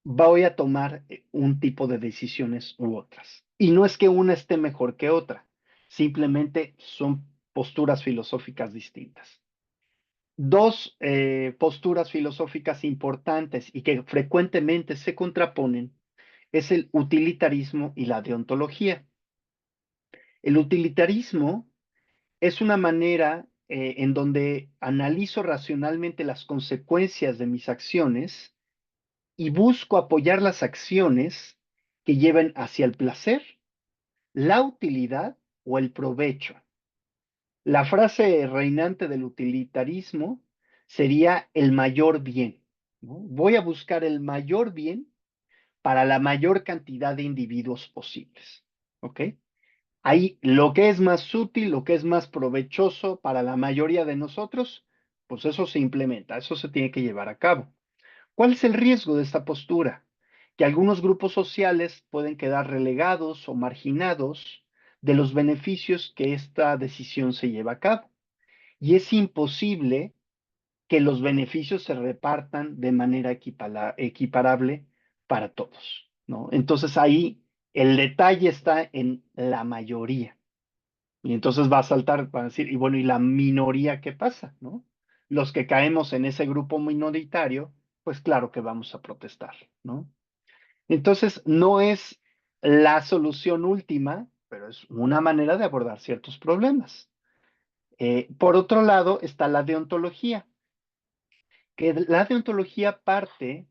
Speaker 2: voy a tomar un tipo de decisiones u otras. Y no es que una esté mejor que otra, simplemente son posturas filosóficas distintas. Dos posturas filosóficas importantes y que frecuentemente se contraponen es el utilitarismo y la deontología. El utilitarismo es una manera en donde analizo racionalmente las consecuencias de mis acciones y busco apoyar las acciones que lleven hacia el placer, la utilidad o el provecho. La frase reinante del utilitarismo sería el mayor bien, ¿no? Voy a buscar el mayor bien para la mayor cantidad de individuos posibles, ¿ok? Ahí lo que es más útil, lo que es más provechoso para la mayoría de nosotros, pues eso se implementa, eso se tiene que llevar a cabo. ¿Cuál es el riesgo de esta postura? Que algunos grupos sociales pueden quedar relegados o marginados de los beneficios que esta decisión se lleva a cabo. Y es imposible que los beneficios se repartan de manera equiparable para todos, ¿no? Entonces ahí el detalle está en la mayoría. Y entonces va a saltar, van a decir, y bueno, ¿y la minoría qué pasa, no? Los que caemos en ese grupo minoritario, pues claro que vamos a protestar, ¿no? Entonces, no es la solución última, pero es una manera de abordar ciertos problemas. Por otro lado, está la deontología, que la deontología parte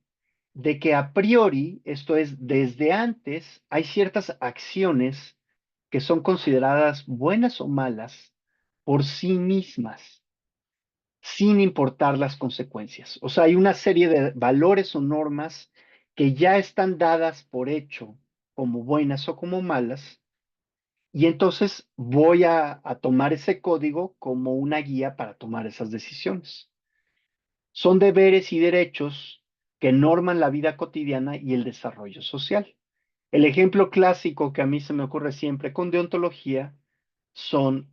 Speaker 2: de que a priori, esto es, desde antes, hay ciertas acciones que son consideradas buenas o malas por sí mismas, sin importar las consecuencias. O sea, hay una serie de valores o normas que ya están dadas por hecho como buenas o como malas, y entonces voy a tomar ese código como una guía para tomar esas decisiones. Son deberes y derechos que norman la vida cotidiana y el desarrollo social. El ejemplo clásico que a mí se me ocurre siempre con deontología son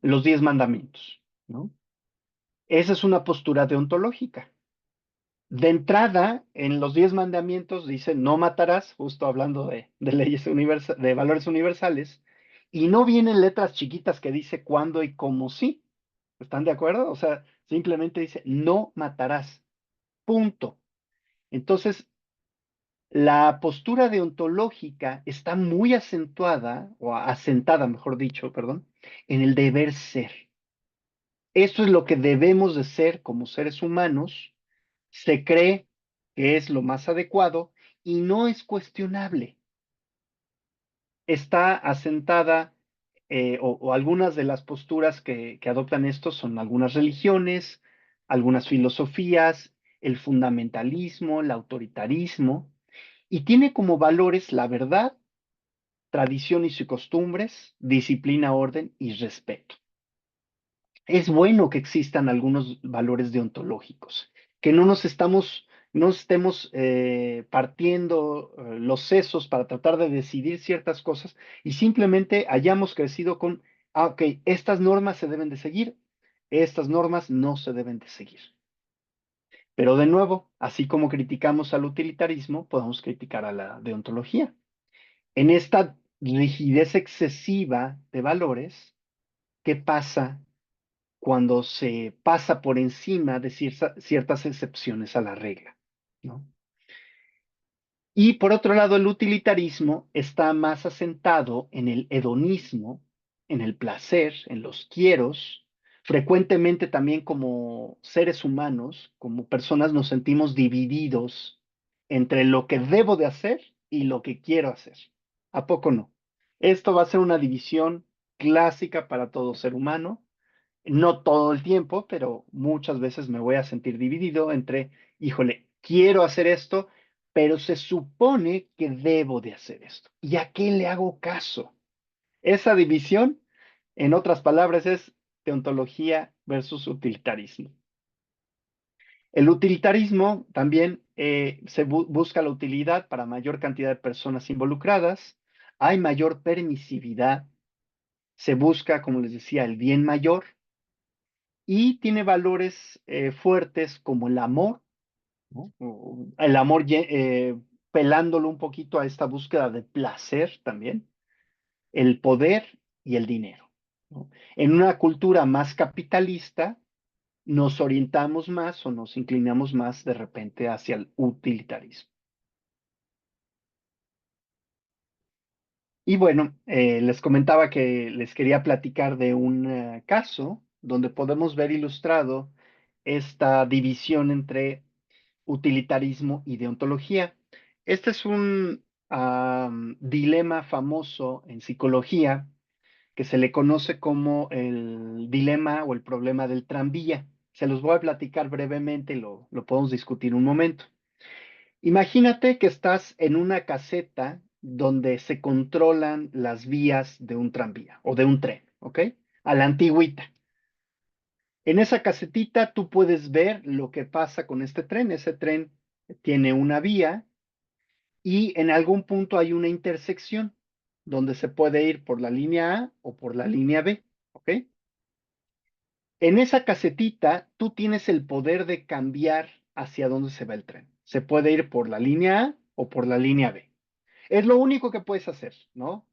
Speaker 2: los 10 mandamientos, ¿no? Esa es una postura deontológica. De entrada, en los 10 mandamientos dice no matarás, justo hablando de leyes universales, de valores universales, y no vienen letras chiquitas que dice cuándo y cómo sí. ¿Están de acuerdo? O sea, simplemente dice no matarás. Punto. Entonces, la postura deontológica está muy acentuada, o asentada, mejor dicho, perdón, en el deber ser. Esto es lo que debemos de ser como seres humanos. Se cree que es lo más adecuado y no es cuestionable. Está asentada, o algunas de las posturas que adoptan esto son algunas religiones, algunas filosofías, el fundamentalismo, el autoritarismo, y tiene como valores la verdad, tradiciones y costumbres, disciplina, orden y respeto. Es bueno que existan algunos valores deontológicos, que no estemos partiendo los sesos para tratar de decidir ciertas cosas y simplemente hayamos crecido con, ok, estas normas se deben de seguir, Estas normas no se deben de seguir. Pero de nuevo, así como criticamos al utilitarismo, podemos criticar a la deontología. En esta rigidez excesiva de valores, ¿qué pasa cuando se pasa por encima de ciertas excepciones a la regla, ¿no? Y por otro lado, el utilitarismo está más asentado en el hedonismo, en el placer, en los quieros. Frecuentemente también como seres humanos, como personas, nos sentimos divididos entre lo que debo de hacer y lo que quiero hacer. ¿A poco no? Esto va a ser una división clásica para todo ser humano. No todo el tiempo, pero muchas veces me voy a sentir dividido entre, híjole, quiero hacer esto, pero se supone que debo de hacer esto. ¿Y a qué le hago caso? Esa división, en otras palabras, es deontología versus utilitarismo. El utilitarismo también se busca la utilidad para mayor cantidad de personas involucradas, hay mayor permisividad, se busca, como les decía, el bien mayor, y tiene valores fuertes como el amor, ¿no? El amor pelándolo un poquito a esta búsqueda de placer también, el poder y el dinero, ¿no? En una cultura más capitalista, nos orientamos más o nos inclinamos más de repente hacia el utilitarismo. Y bueno, les comentaba que les quería platicar de un caso donde podemos ver ilustrado esta división entre utilitarismo y deontología. Este es un dilema famoso en psicología que se le conoce como el dilema o el problema del tranvía. Se los voy a platicar brevemente y lo podemos discutir un momento. Imagínate que estás en una caseta donde se controlan las vías de un tranvía o de un tren, ¿ok? A la antigüita. En esa casetita tú puedes ver lo que pasa con este tren. Ese tren tiene una vía y en algún punto hay una intersección donde se puede ir por la línea A o por la línea B, ¿ok? En esa casetita tú tienes el poder de cambiar hacia dónde se va el tren. Se puede ir por la línea A o por la línea B. Es lo único que puedes hacer, ¿no?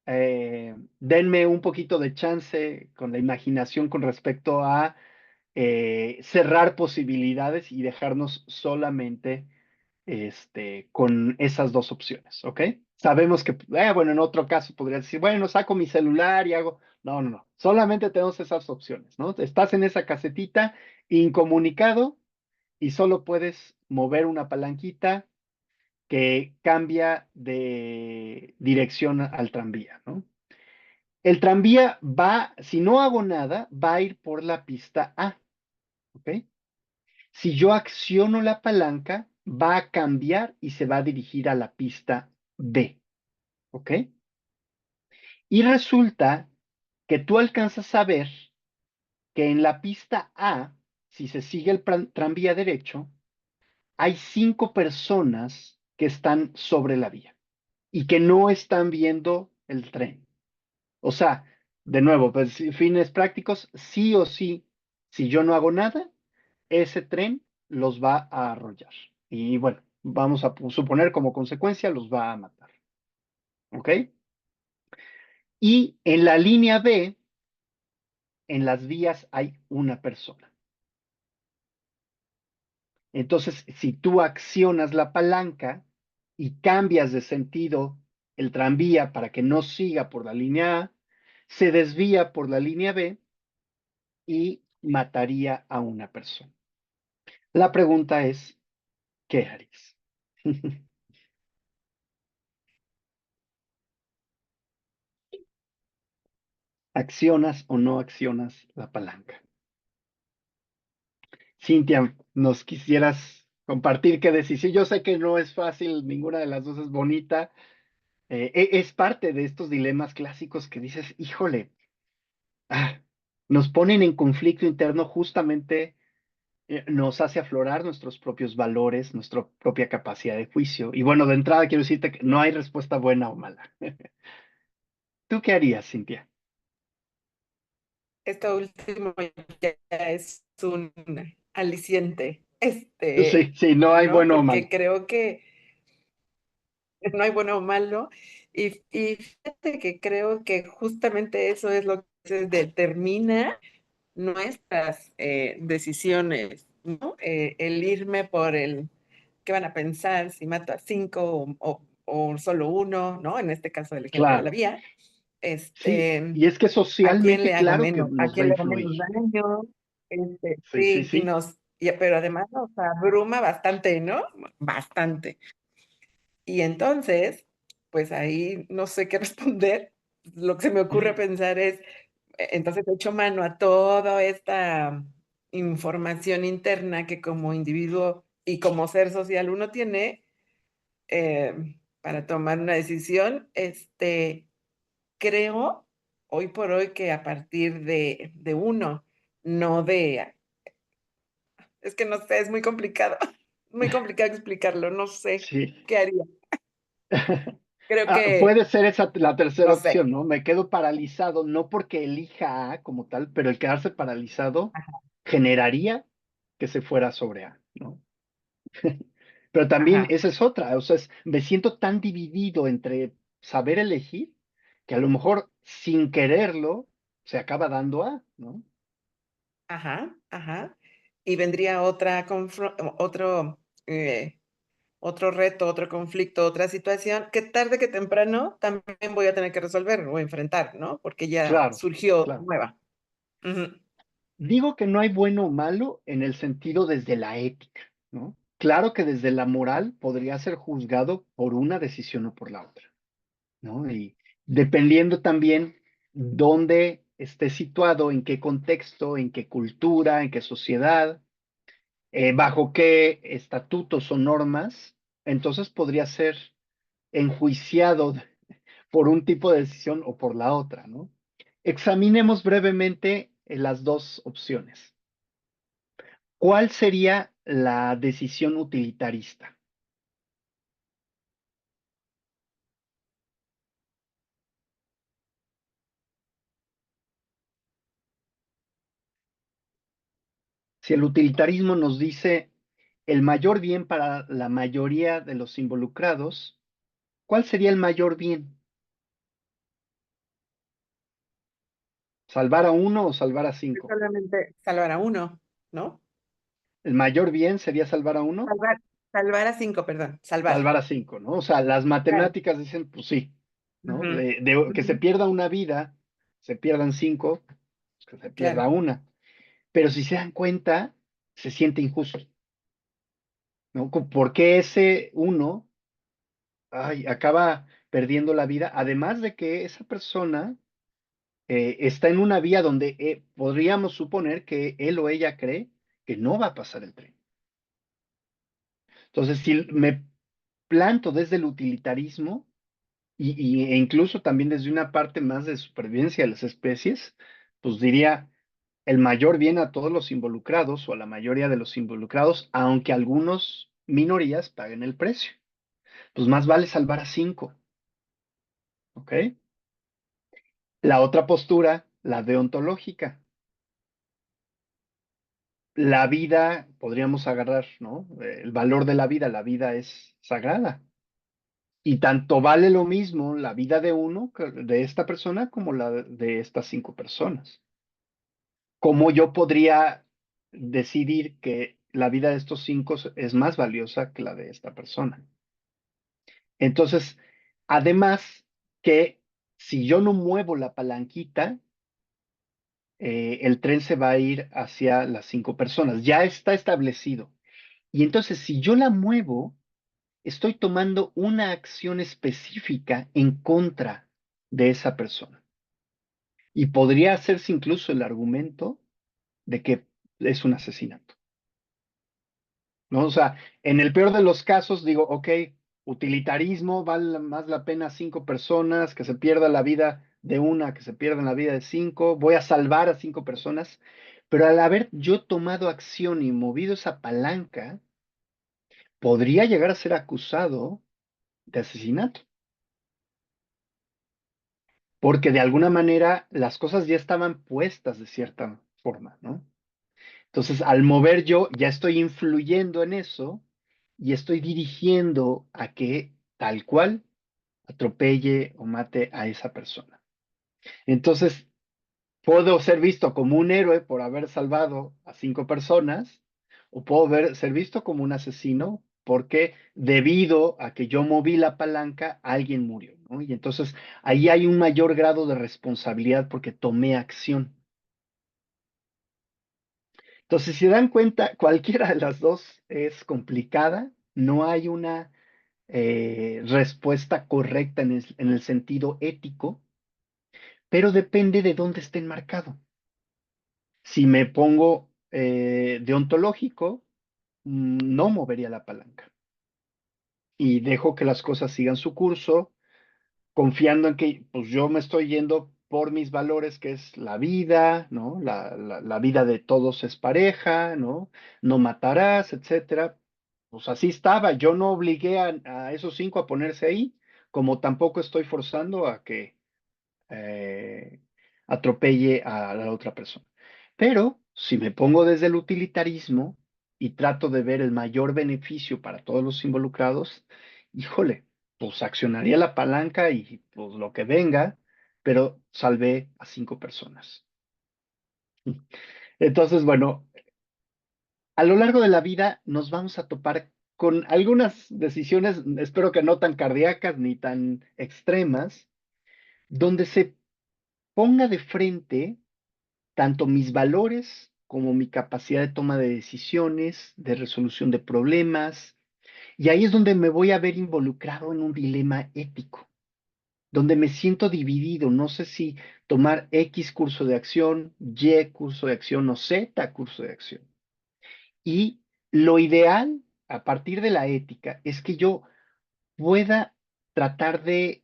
Speaker 2: Denme un poquito de chance con la imaginación con respecto a cerrar posibilidades y dejarnos solamente con esas dos opciones, ¿ok? Sabemos que, bueno, en otro caso podrías decir, bueno, saco mi celular y hago, no, no, no, solamente tenemos esas opciones, ¿no? Estás en esa casetita incomunicado y solo puedes mover una palanquita que cambia de dirección al tranvía, ¿no? El tranvía va, si no hago nada, va a ir por la pista A, ¿ok? Si yo acciono la palanca, va a cambiar y se va a dirigir a la pista B, ¿ok? Y resulta que tú alcanzas a ver que en la pista A, si se sigue el tranvía derecho, hay 5 personas que están sobre la vía y que no están viendo el tren. O sea, de nuevo, pues fines prácticos, sí o sí, si yo no hago nada, ese tren los va a arrollar. Y bueno, vamos a suponer como consecuencia los va a matar. ¿Ok? Y en la línea B, en las vías hay una persona. Entonces, si tú accionas la palanca y cambias de sentido el tranvía para que no siga por la línea A, se desvía por la línea B y mataría a una persona. La pregunta es, ¿qué harías? ¿Accionas o no accionas la palanca? Cintia, ¿nos quisieras compartir qué decisión? Yo sé que no es fácil, ninguna de las dos es bonita. Es parte de estos dilemas clásicos que dices, híjole, nos ponen en conflicto interno justamente, nos hace aflorar nuestros propios valores, nuestra propia capacidad de juicio. Y bueno, de entrada quiero decirte que no hay respuesta buena o mala. ¿Tú qué harías, Cintia?
Speaker 3: esto último ya es un aliciente,
Speaker 2: Sí, sí, no hay
Speaker 3: ¿no?
Speaker 2: bueno o malo.
Speaker 3: Porque creo que no hay bueno o malo. Y fíjate que creo que justamente eso es lo que se determina nuestras decisiones, ¿no? El irme por el qué van a pensar si mato a 5 o solo uno, ¿no? En este caso, el ejemplo de la
Speaker 2: Claro,
Speaker 3: vía.
Speaker 2: sí, y es que
Speaker 3: ¿A quién le
Speaker 2: socialmente,
Speaker 3: hago
Speaker 2: claro que
Speaker 3: menos? ¿A
Speaker 2: nos va a
Speaker 3: quién le hago menos
Speaker 2: influir.
Speaker 3: daño?
Speaker 2: Sí, sí,
Speaker 3: Sí,
Speaker 2: sí.
Speaker 3: pero además nos abruma bastante, ¿no? Bastante. Y entonces, pues ahí no sé qué responder. Lo que se me ocurre pensar es, entonces echo mano a toda esta información interna que como individuo y como ser social uno tiene para tomar una decisión. Creo hoy por hoy que a partir de uno, no de, es que no sé, es muy complicado, muy complicado explicarlo, no sé
Speaker 2: Sí.
Speaker 3: qué haría. Creo
Speaker 2: Puede
Speaker 3: que,
Speaker 2: ser esa la tercera
Speaker 3: no sé.
Speaker 2: opción, ¿no? Me quedo paralizado, no porque elija A como tal, pero el quedarse paralizado generaría que se fuera sobre A, ¿no? Pero también
Speaker 3: Ajá,
Speaker 2: esa es otra, o sea, me siento tan dividido entre saber elegir que a lo mejor sin quererlo se acaba dando A, ¿no?
Speaker 3: ajá, ajá. Y vendría otro reto, otro conflicto, otra situación que tarde que temprano también voy a tener que resolver o enfrentar, ¿no? Porque ya
Speaker 2: Claro,
Speaker 3: surgió
Speaker 2: claro.
Speaker 3: nueva. Ujú.
Speaker 2: Digo que no hay bueno o malo en el sentido desde la ética, ¿no? Claro que desde la moral podría ser juzgado por una decisión o por la otra, ¿no? Y dependiendo también dónde esté situado, en qué contexto, en qué cultura, en qué sociedad, bajo qué estatutos o normas, entonces podría ser enjuiciado por un tipo de decisión o por la otra, ¿no? Examinemos brevemente las dos opciones. ¿Cuál sería la decisión utilitarista? Si el utilitarismo nos dice el mayor bien para la mayoría de los involucrados, ¿cuál sería el mayor bien? ¿Salvar a uno o salvar a
Speaker 3: Es
Speaker 2: 5?
Speaker 3: solamente salvar a uno, ¿no?
Speaker 2: ¿El mayor bien sería salvar a uno?
Speaker 3: Salvar, salvar a 5, perdón, salvar.
Speaker 2: Salvar a 5, ¿no? O sea, las
Speaker 3: Claro.
Speaker 2: matemáticas dicen, pues sí, ¿no?
Speaker 3: Ujú,
Speaker 2: Que se
Speaker 3: ujú,
Speaker 2: pierda una vida, se pierdan 5, pues que se pierda
Speaker 3: claro.
Speaker 2: una. Pero si se dan cuenta, se siente injusto, ¿no? ¿Por qué ese uno, ay, acaba perdiendo la vida? Además de que esa persona está en una vía donde podríamos suponer que él o ella cree que no va a pasar el tren. Entonces, si me planto desde el utilitarismo e incluso también desde una parte más de supervivencia de las especies, pues diría el mayor bien a todos los involucrados o a la mayoría de los involucrados, aunque algunos minorías paguen el precio. Pues más vale salvar a 5, ¿ok? La otra postura, la deontológica. La vida, podríamos agarrar, ¿no? El valor de la vida es sagrada. Y tanto vale lo mismo la vida de uno, de esta persona, como la de estas 5 personas. ¿Cómo yo podría decidir que la vida de estos 5 es más valiosa que la de esta persona? Entonces, además que si yo no muevo la palanquita, el tren se va a ir hacia las 5 personas. Ya está establecido. Y entonces, si yo la muevo, estoy tomando una acción específica en contra de esa persona. Y podría hacerse incluso el argumento de que es un asesinato, ¿no? O sea, en el peor de los casos digo, ok, utilitarismo, vale más la pena 5 personas, que se pierda la vida de una, que se pierda la vida de 5, voy a salvar a 5 personas, pero al haber yo tomado acción y movido esa palanca, podría llegar a ser acusado de asesinato. porque de alguna manera las cosas ya estaban puestas de cierta forma, ¿no? Entonces, al mover yo, ya estoy influyendo en eso y estoy dirigiendo a que tal cual atropelle o mate a esa persona. Entonces, puedo ser visto como un héroe por haber salvado a 5 personas, o puedo ser visto como un asesino porque debido a que yo moví la palanca, alguien murió, ¿no? Y entonces ahí hay un mayor grado de responsabilidad porque tomé acción. Entonces, si se dan cuenta, cualquiera de las dos es complicada, no hay una respuesta correcta en el sentido ético, pero depende de dónde esté enmarcado. Si me pongo deontológico, no movería la palanca y dejo que las cosas sigan su curso, confiando en que pues yo me estoy yendo por mis valores, que es la vida, ¿no? La vida de todos es pareja, ¿no? No matarás, etcétera. Pues así estaba. Yo no obligué a esos 5 a ponerse ahí, como tampoco estoy forzando a que eh, atropelle a la otra persona. Pero si me pongo desde el utilitarismo y trato de ver el mayor beneficio para todos los involucrados, híjole, pues accionaría la palanca y pues lo que venga, pero salvé a 5 personas. Entonces, bueno, a lo largo de la vida nos vamos a topar con algunas decisiones, espero que no tan cardíacas ni tan extremas, donde se ponga de frente tanto mis valores como mi capacidad de toma de decisiones, de resolución de problemas, y ahí es donde me voy a ver involucrado en un dilema ético, donde me siento dividido, no sé si tomar X curso de acción, Y curso de acción o Z curso de acción. Y lo ideal a partir de la ética es que yo pueda tratar de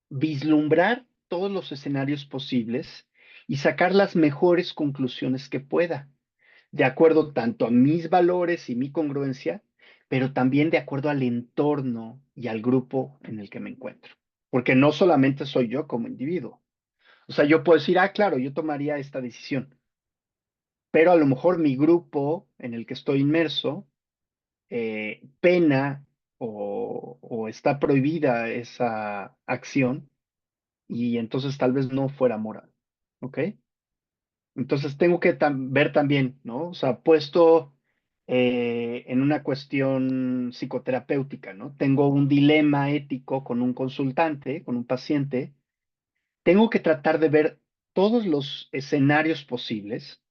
Speaker 2: vislumbrar todos los escenarios posibles y sacar las mejores conclusiones que pueda, de acuerdo tanto a mis valores y mi congruencia, pero también de acuerdo al entorno y al grupo en el que me encuentro. Porque no solamente soy yo como individuo. O sea, yo puedo decir, ah, claro, yo tomaría esta decisión, pero a lo mejor mi grupo en el que estoy inmerso pena o está prohibida esa acción y entonces tal vez no fuera moral, ¿ok? Entonces tengo que ver también, ¿no? O sea, puesto en una cuestión psicoterapéutica, ¿no? Tengo un dilema ético con un consultante, con un paciente, tengo que tratar de ver todos los escenarios posibles,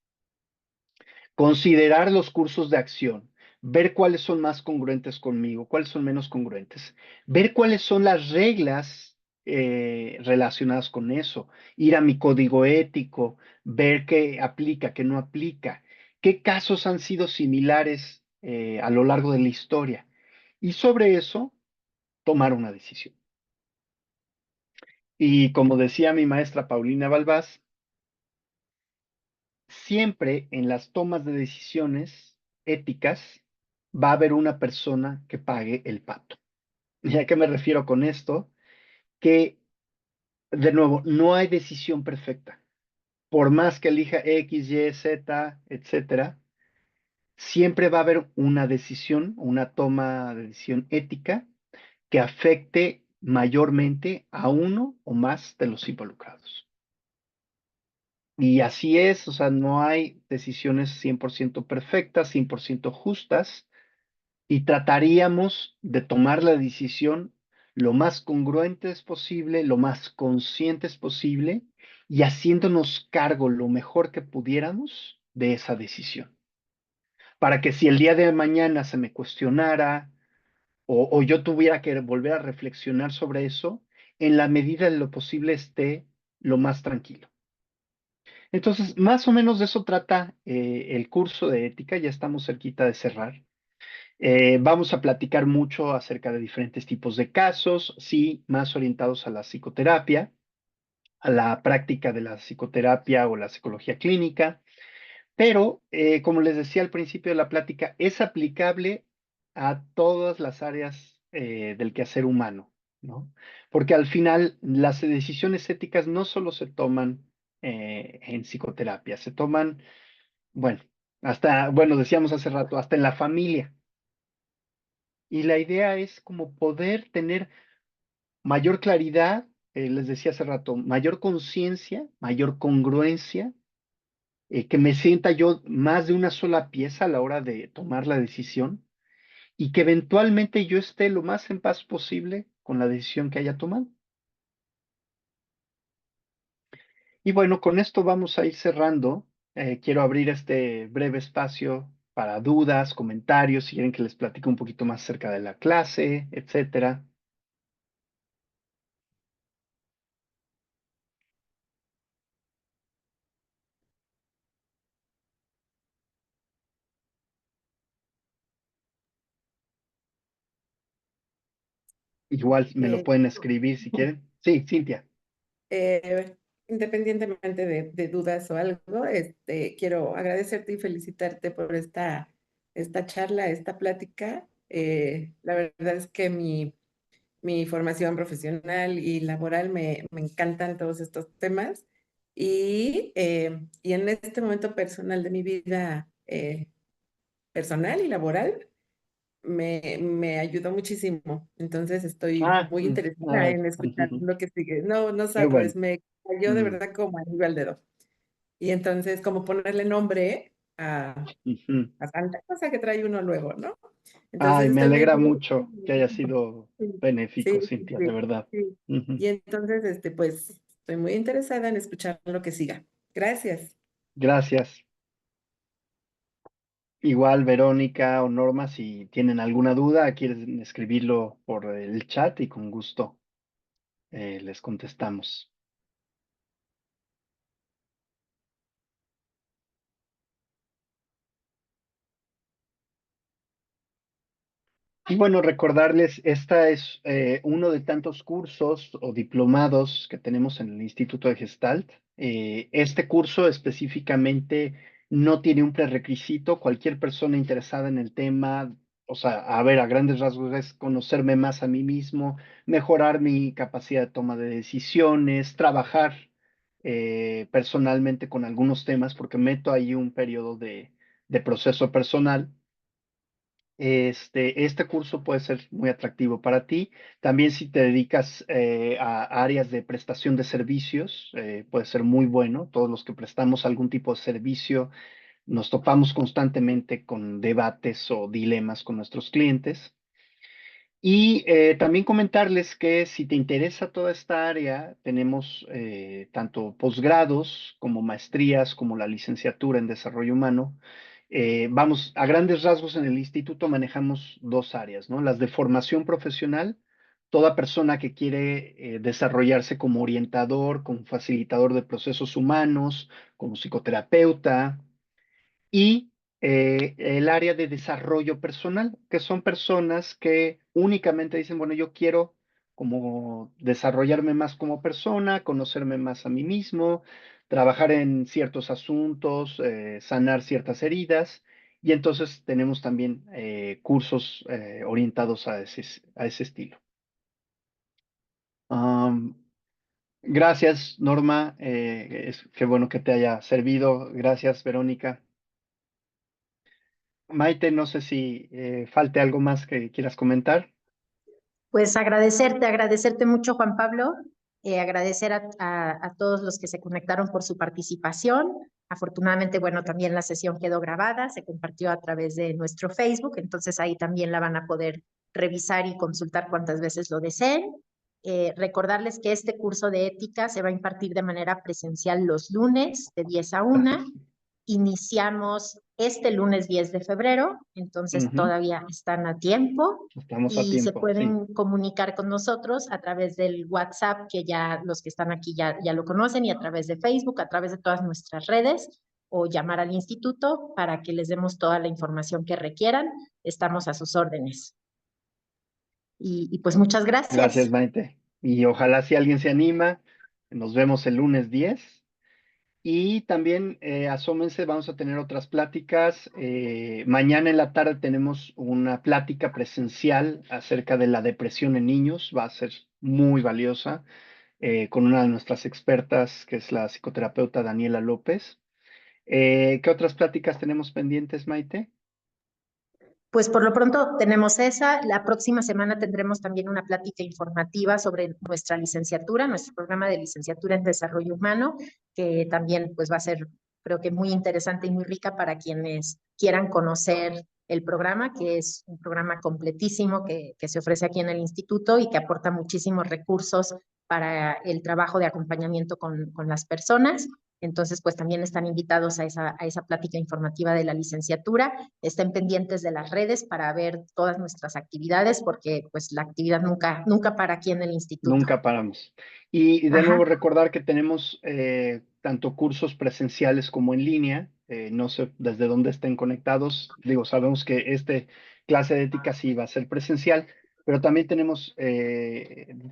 Speaker 2: considerar los cursos de acción, ver cuáles son más congruentes conmigo, cuáles son menos congruentes, ver cuáles son las reglas relacionadas con eso, ir a mi código ético, ver qué aplica, qué no aplica, qué casos han sido similares a lo largo de la historia y sobre eso tomar una decisión. Y como decía mi maestra Paulina Balbás, siempre en las tomas de decisiones éticas va a haber una persona que pague el pato. ¿Y a qué me refiero con esto? Que, de nuevo, no hay decisión perfecta. Por más que elija X, Y, Z, etcétera, siempre va a haber una decisión, una toma de decisión ética que afecte mayormente a uno o más de los involucrados. Y así es, o sea, no hay decisiones 100% perfectas, 100% justas, y trataríamos de tomar la decisión lo más congruentes posible, lo más conscientes posible, y haciéndonos cargo lo mejor que pudiéramos de esa decisión. Para que si el día de mañana se me cuestionara o yo tuviera que volver a reflexionar sobre eso, en la medida de lo posible esté lo más tranquilo. Entonces, más o menos de eso trata el curso de ética, ya estamos cerquita de cerrar. Vamos a platicar mucho acerca de diferentes tipos de casos, sí, más orientados a la psicoterapia, a la práctica de la psicoterapia o la psicología clínica, pero como les decía al principio de la plática, es aplicable a todas las áreas del quehacer humano, ¿no? Porque al final las decisiones éticas no solo se toman en psicoterapia, se toman, bueno, hasta, bueno, decíamos hace rato, hasta en la familia. Y la idea es como poder tener mayor claridad, les decía hace rato, mayor conciencia, mayor congruencia, que me sienta yo más de una sola pieza a la hora de tomar la decisión y que eventualmente yo esté lo más en paz posible con la decisión que haya tomado. Y bueno, con esto vamos a ir cerrando. Quiero abrir este breve espacio para dudas, comentarios, si quieren que les platique un poquito más acerca de la clase, etcétera. Igual me lo
Speaker 3: Eh,
Speaker 2: pueden escribir si quieren. Sí, Cintia.
Speaker 3: Independientemente de dudas o algo, quiero agradecerte y felicitarte por esta charla, esta plática. La verdad es que mi formación profesional y laboral me encantan todos estos temas y en este momento personal de mi vida personal y laboral me ayudó muchísimo. Entonces estoy
Speaker 2: Ah,
Speaker 3: muy interesada
Speaker 2: ay,
Speaker 3: en escuchar lo que sigue. No, no
Speaker 2: qué bueno.
Speaker 3: sabes, me cayó de
Speaker 2: Mm,
Speaker 3: verdad como anillo al dedo. Y entonces, como ponerle nombre
Speaker 2: ujú.
Speaker 3: a tanta cosa que trae uno luego, ¿no? Entonces
Speaker 2: Ay, me
Speaker 3: estoy muy
Speaker 2: alegra
Speaker 3: interesada.
Speaker 2: mucho que haya sido
Speaker 3: Sí,
Speaker 2: benéfico,
Speaker 3: sí, sí,
Speaker 2: Cintia, de
Speaker 3: sí,
Speaker 2: verdad.
Speaker 3: sí.
Speaker 2: Ujú.
Speaker 3: Y entonces, pues, estoy muy interesada en escuchar lo que siga. Gracias.
Speaker 2: Gracias. Igual, Verónica o Norma, si tienen alguna duda, quieren escribirlo por el chat y con gusto les contestamos. Y bueno, recordarles, esta es uno de tantos cursos o diplomados que tenemos en el Instituto de Gestalt. Este curso específicamente no tiene un prerequisito. Cualquier persona interesada en el tema, o sea, a ver, a grandes rasgos es conocerme más a mí mismo, mejorar mi capacidad de toma de decisiones, trabajar personalmente con algunos temas, porque meto ahí un periodo de proceso personal. Este curso puede ser muy atractivo para ti. También si te dedicas a áreas de prestación de servicios, puede ser muy bueno. Todos los que prestamos algún tipo de servicio nos topamos constantemente con debates o dilemas con nuestros clientes. Y también comentarles que si te interesa toda esta área, tenemos tanto posgrados como maestrías, como la licenciatura en desarrollo humano. Vamos, a grandes rasgos en el instituto manejamos dos áreas, ¿no? Las de formación profesional, toda persona que quiere desarrollarse como orientador, como facilitador de procesos humanos, como psicoterapeuta, y el área de desarrollo personal, que son personas que únicamente dicen, bueno, yo quiero como desarrollarme más como persona, conocerme más a mí mismo, trabajar en ciertos asuntos, sanar ciertas heridas. Y entonces tenemos también cursos orientados a ese estilo. Am, gracias, Norma. Qué bueno que te haya servido. Gracias, Verónica. Maite, no sé si falte algo más que quieras comentar.
Speaker 1: Pues agradecerte mucho, Juan Pablo, agradecer a todos los que se conectaron por su participación. Afortunadamente, bueno, también la sesión quedó grabada, se compartió a través de nuestro Facebook, entonces ahí también la van a poder revisar y consultar cuantas veces lo deseen. Recordarles que este curso de ética se va a impartir de manera presencial los lunes de 10 a 1. Iniciamos este lunes 10 de febrero, entonces
Speaker 2: Ujú.
Speaker 1: todavía están a tiempo
Speaker 2: Estamos a
Speaker 1: y se
Speaker 2: tiempo, sí.
Speaker 1: pueden comunicar con nosotros a través del WhatsApp, que ya los que están aquí ya lo conocen, y a través de Facebook, a través de todas nuestras redes, o llamar al instituto para que les demos toda la información que requieran. Estamos a sus órdenes. Y pues muchas
Speaker 2: Gracias,
Speaker 1: gracias.
Speaker 2: Maite. Y ojalá si alguien se anima, nos vemos el lunes 10. Y también asómense, vamos a tener otras pláticas. Mañana en la tarde tenemos una plática presencial acerca de la depresión en niños. Va a ser muy valiosa con una de nuestras expertas, que es la psicoterapeuta Daniela López. ¿Qué otras pláticas tenemos pendientes, Maite?
Speaker 1: Pues por lo pronto tenemos esa. La próxima semana tendremos también una plática informativa sobre nuestra licenciatura, nuestro programa de licenciatura en desarrollo humano, que también pues va a ser, creo que muy interesante y muy rica para quienes quieran conocer el programa, que es un programa completísimo que se ofrece aquí en el instituto y que aporta muchísimos recursos para el trabajo de acompañamiento con las personas. Entonces, pues también están invitados a esa plática informativa de la licenciatura. Estén pendientes de las redes para ver todas nuestras actividades, porque pues la actividad nunca para aquí en el instituto.
Speaker 2: Nunca paramos. Y de
Speaker 1: Ajá.
Speaker 2: nuevo recordar que tenemos tanto cursos presenciales como en línea. No sé desde dónde estén conectados. Digo, sabemos que clase de ética sí va a ser presencial, pero también tenemos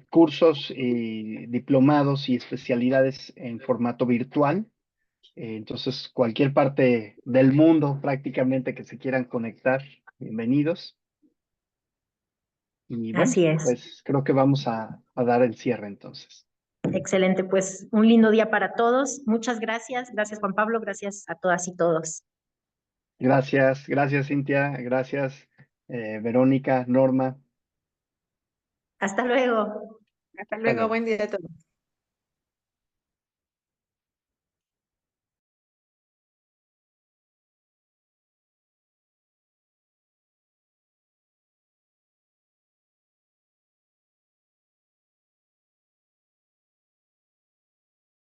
Speaker 2: cursos y diplomados y especialidades en formato virtual. Entonces, cualquier parte del mundo prácticamente que se quieran conectar, bienvenidos. Y bueno,
Speaker 1: Así es.
Speaker 2: pues creo que vamos a dar el cierre entonces.
Speaker 1: Excelente, pues un lindo día para todos. Muchas gracias. Gracias, Juan Pablo. Gracias a todas y todos.
Speaker 2: Gracias, gracias Cintia, gracias Verónica, Norma.
Speaker 1: Hasta luego.
Speaker 3: Hasta luego,
Speaker 2: luego.
Speaker 3: buen día a todos.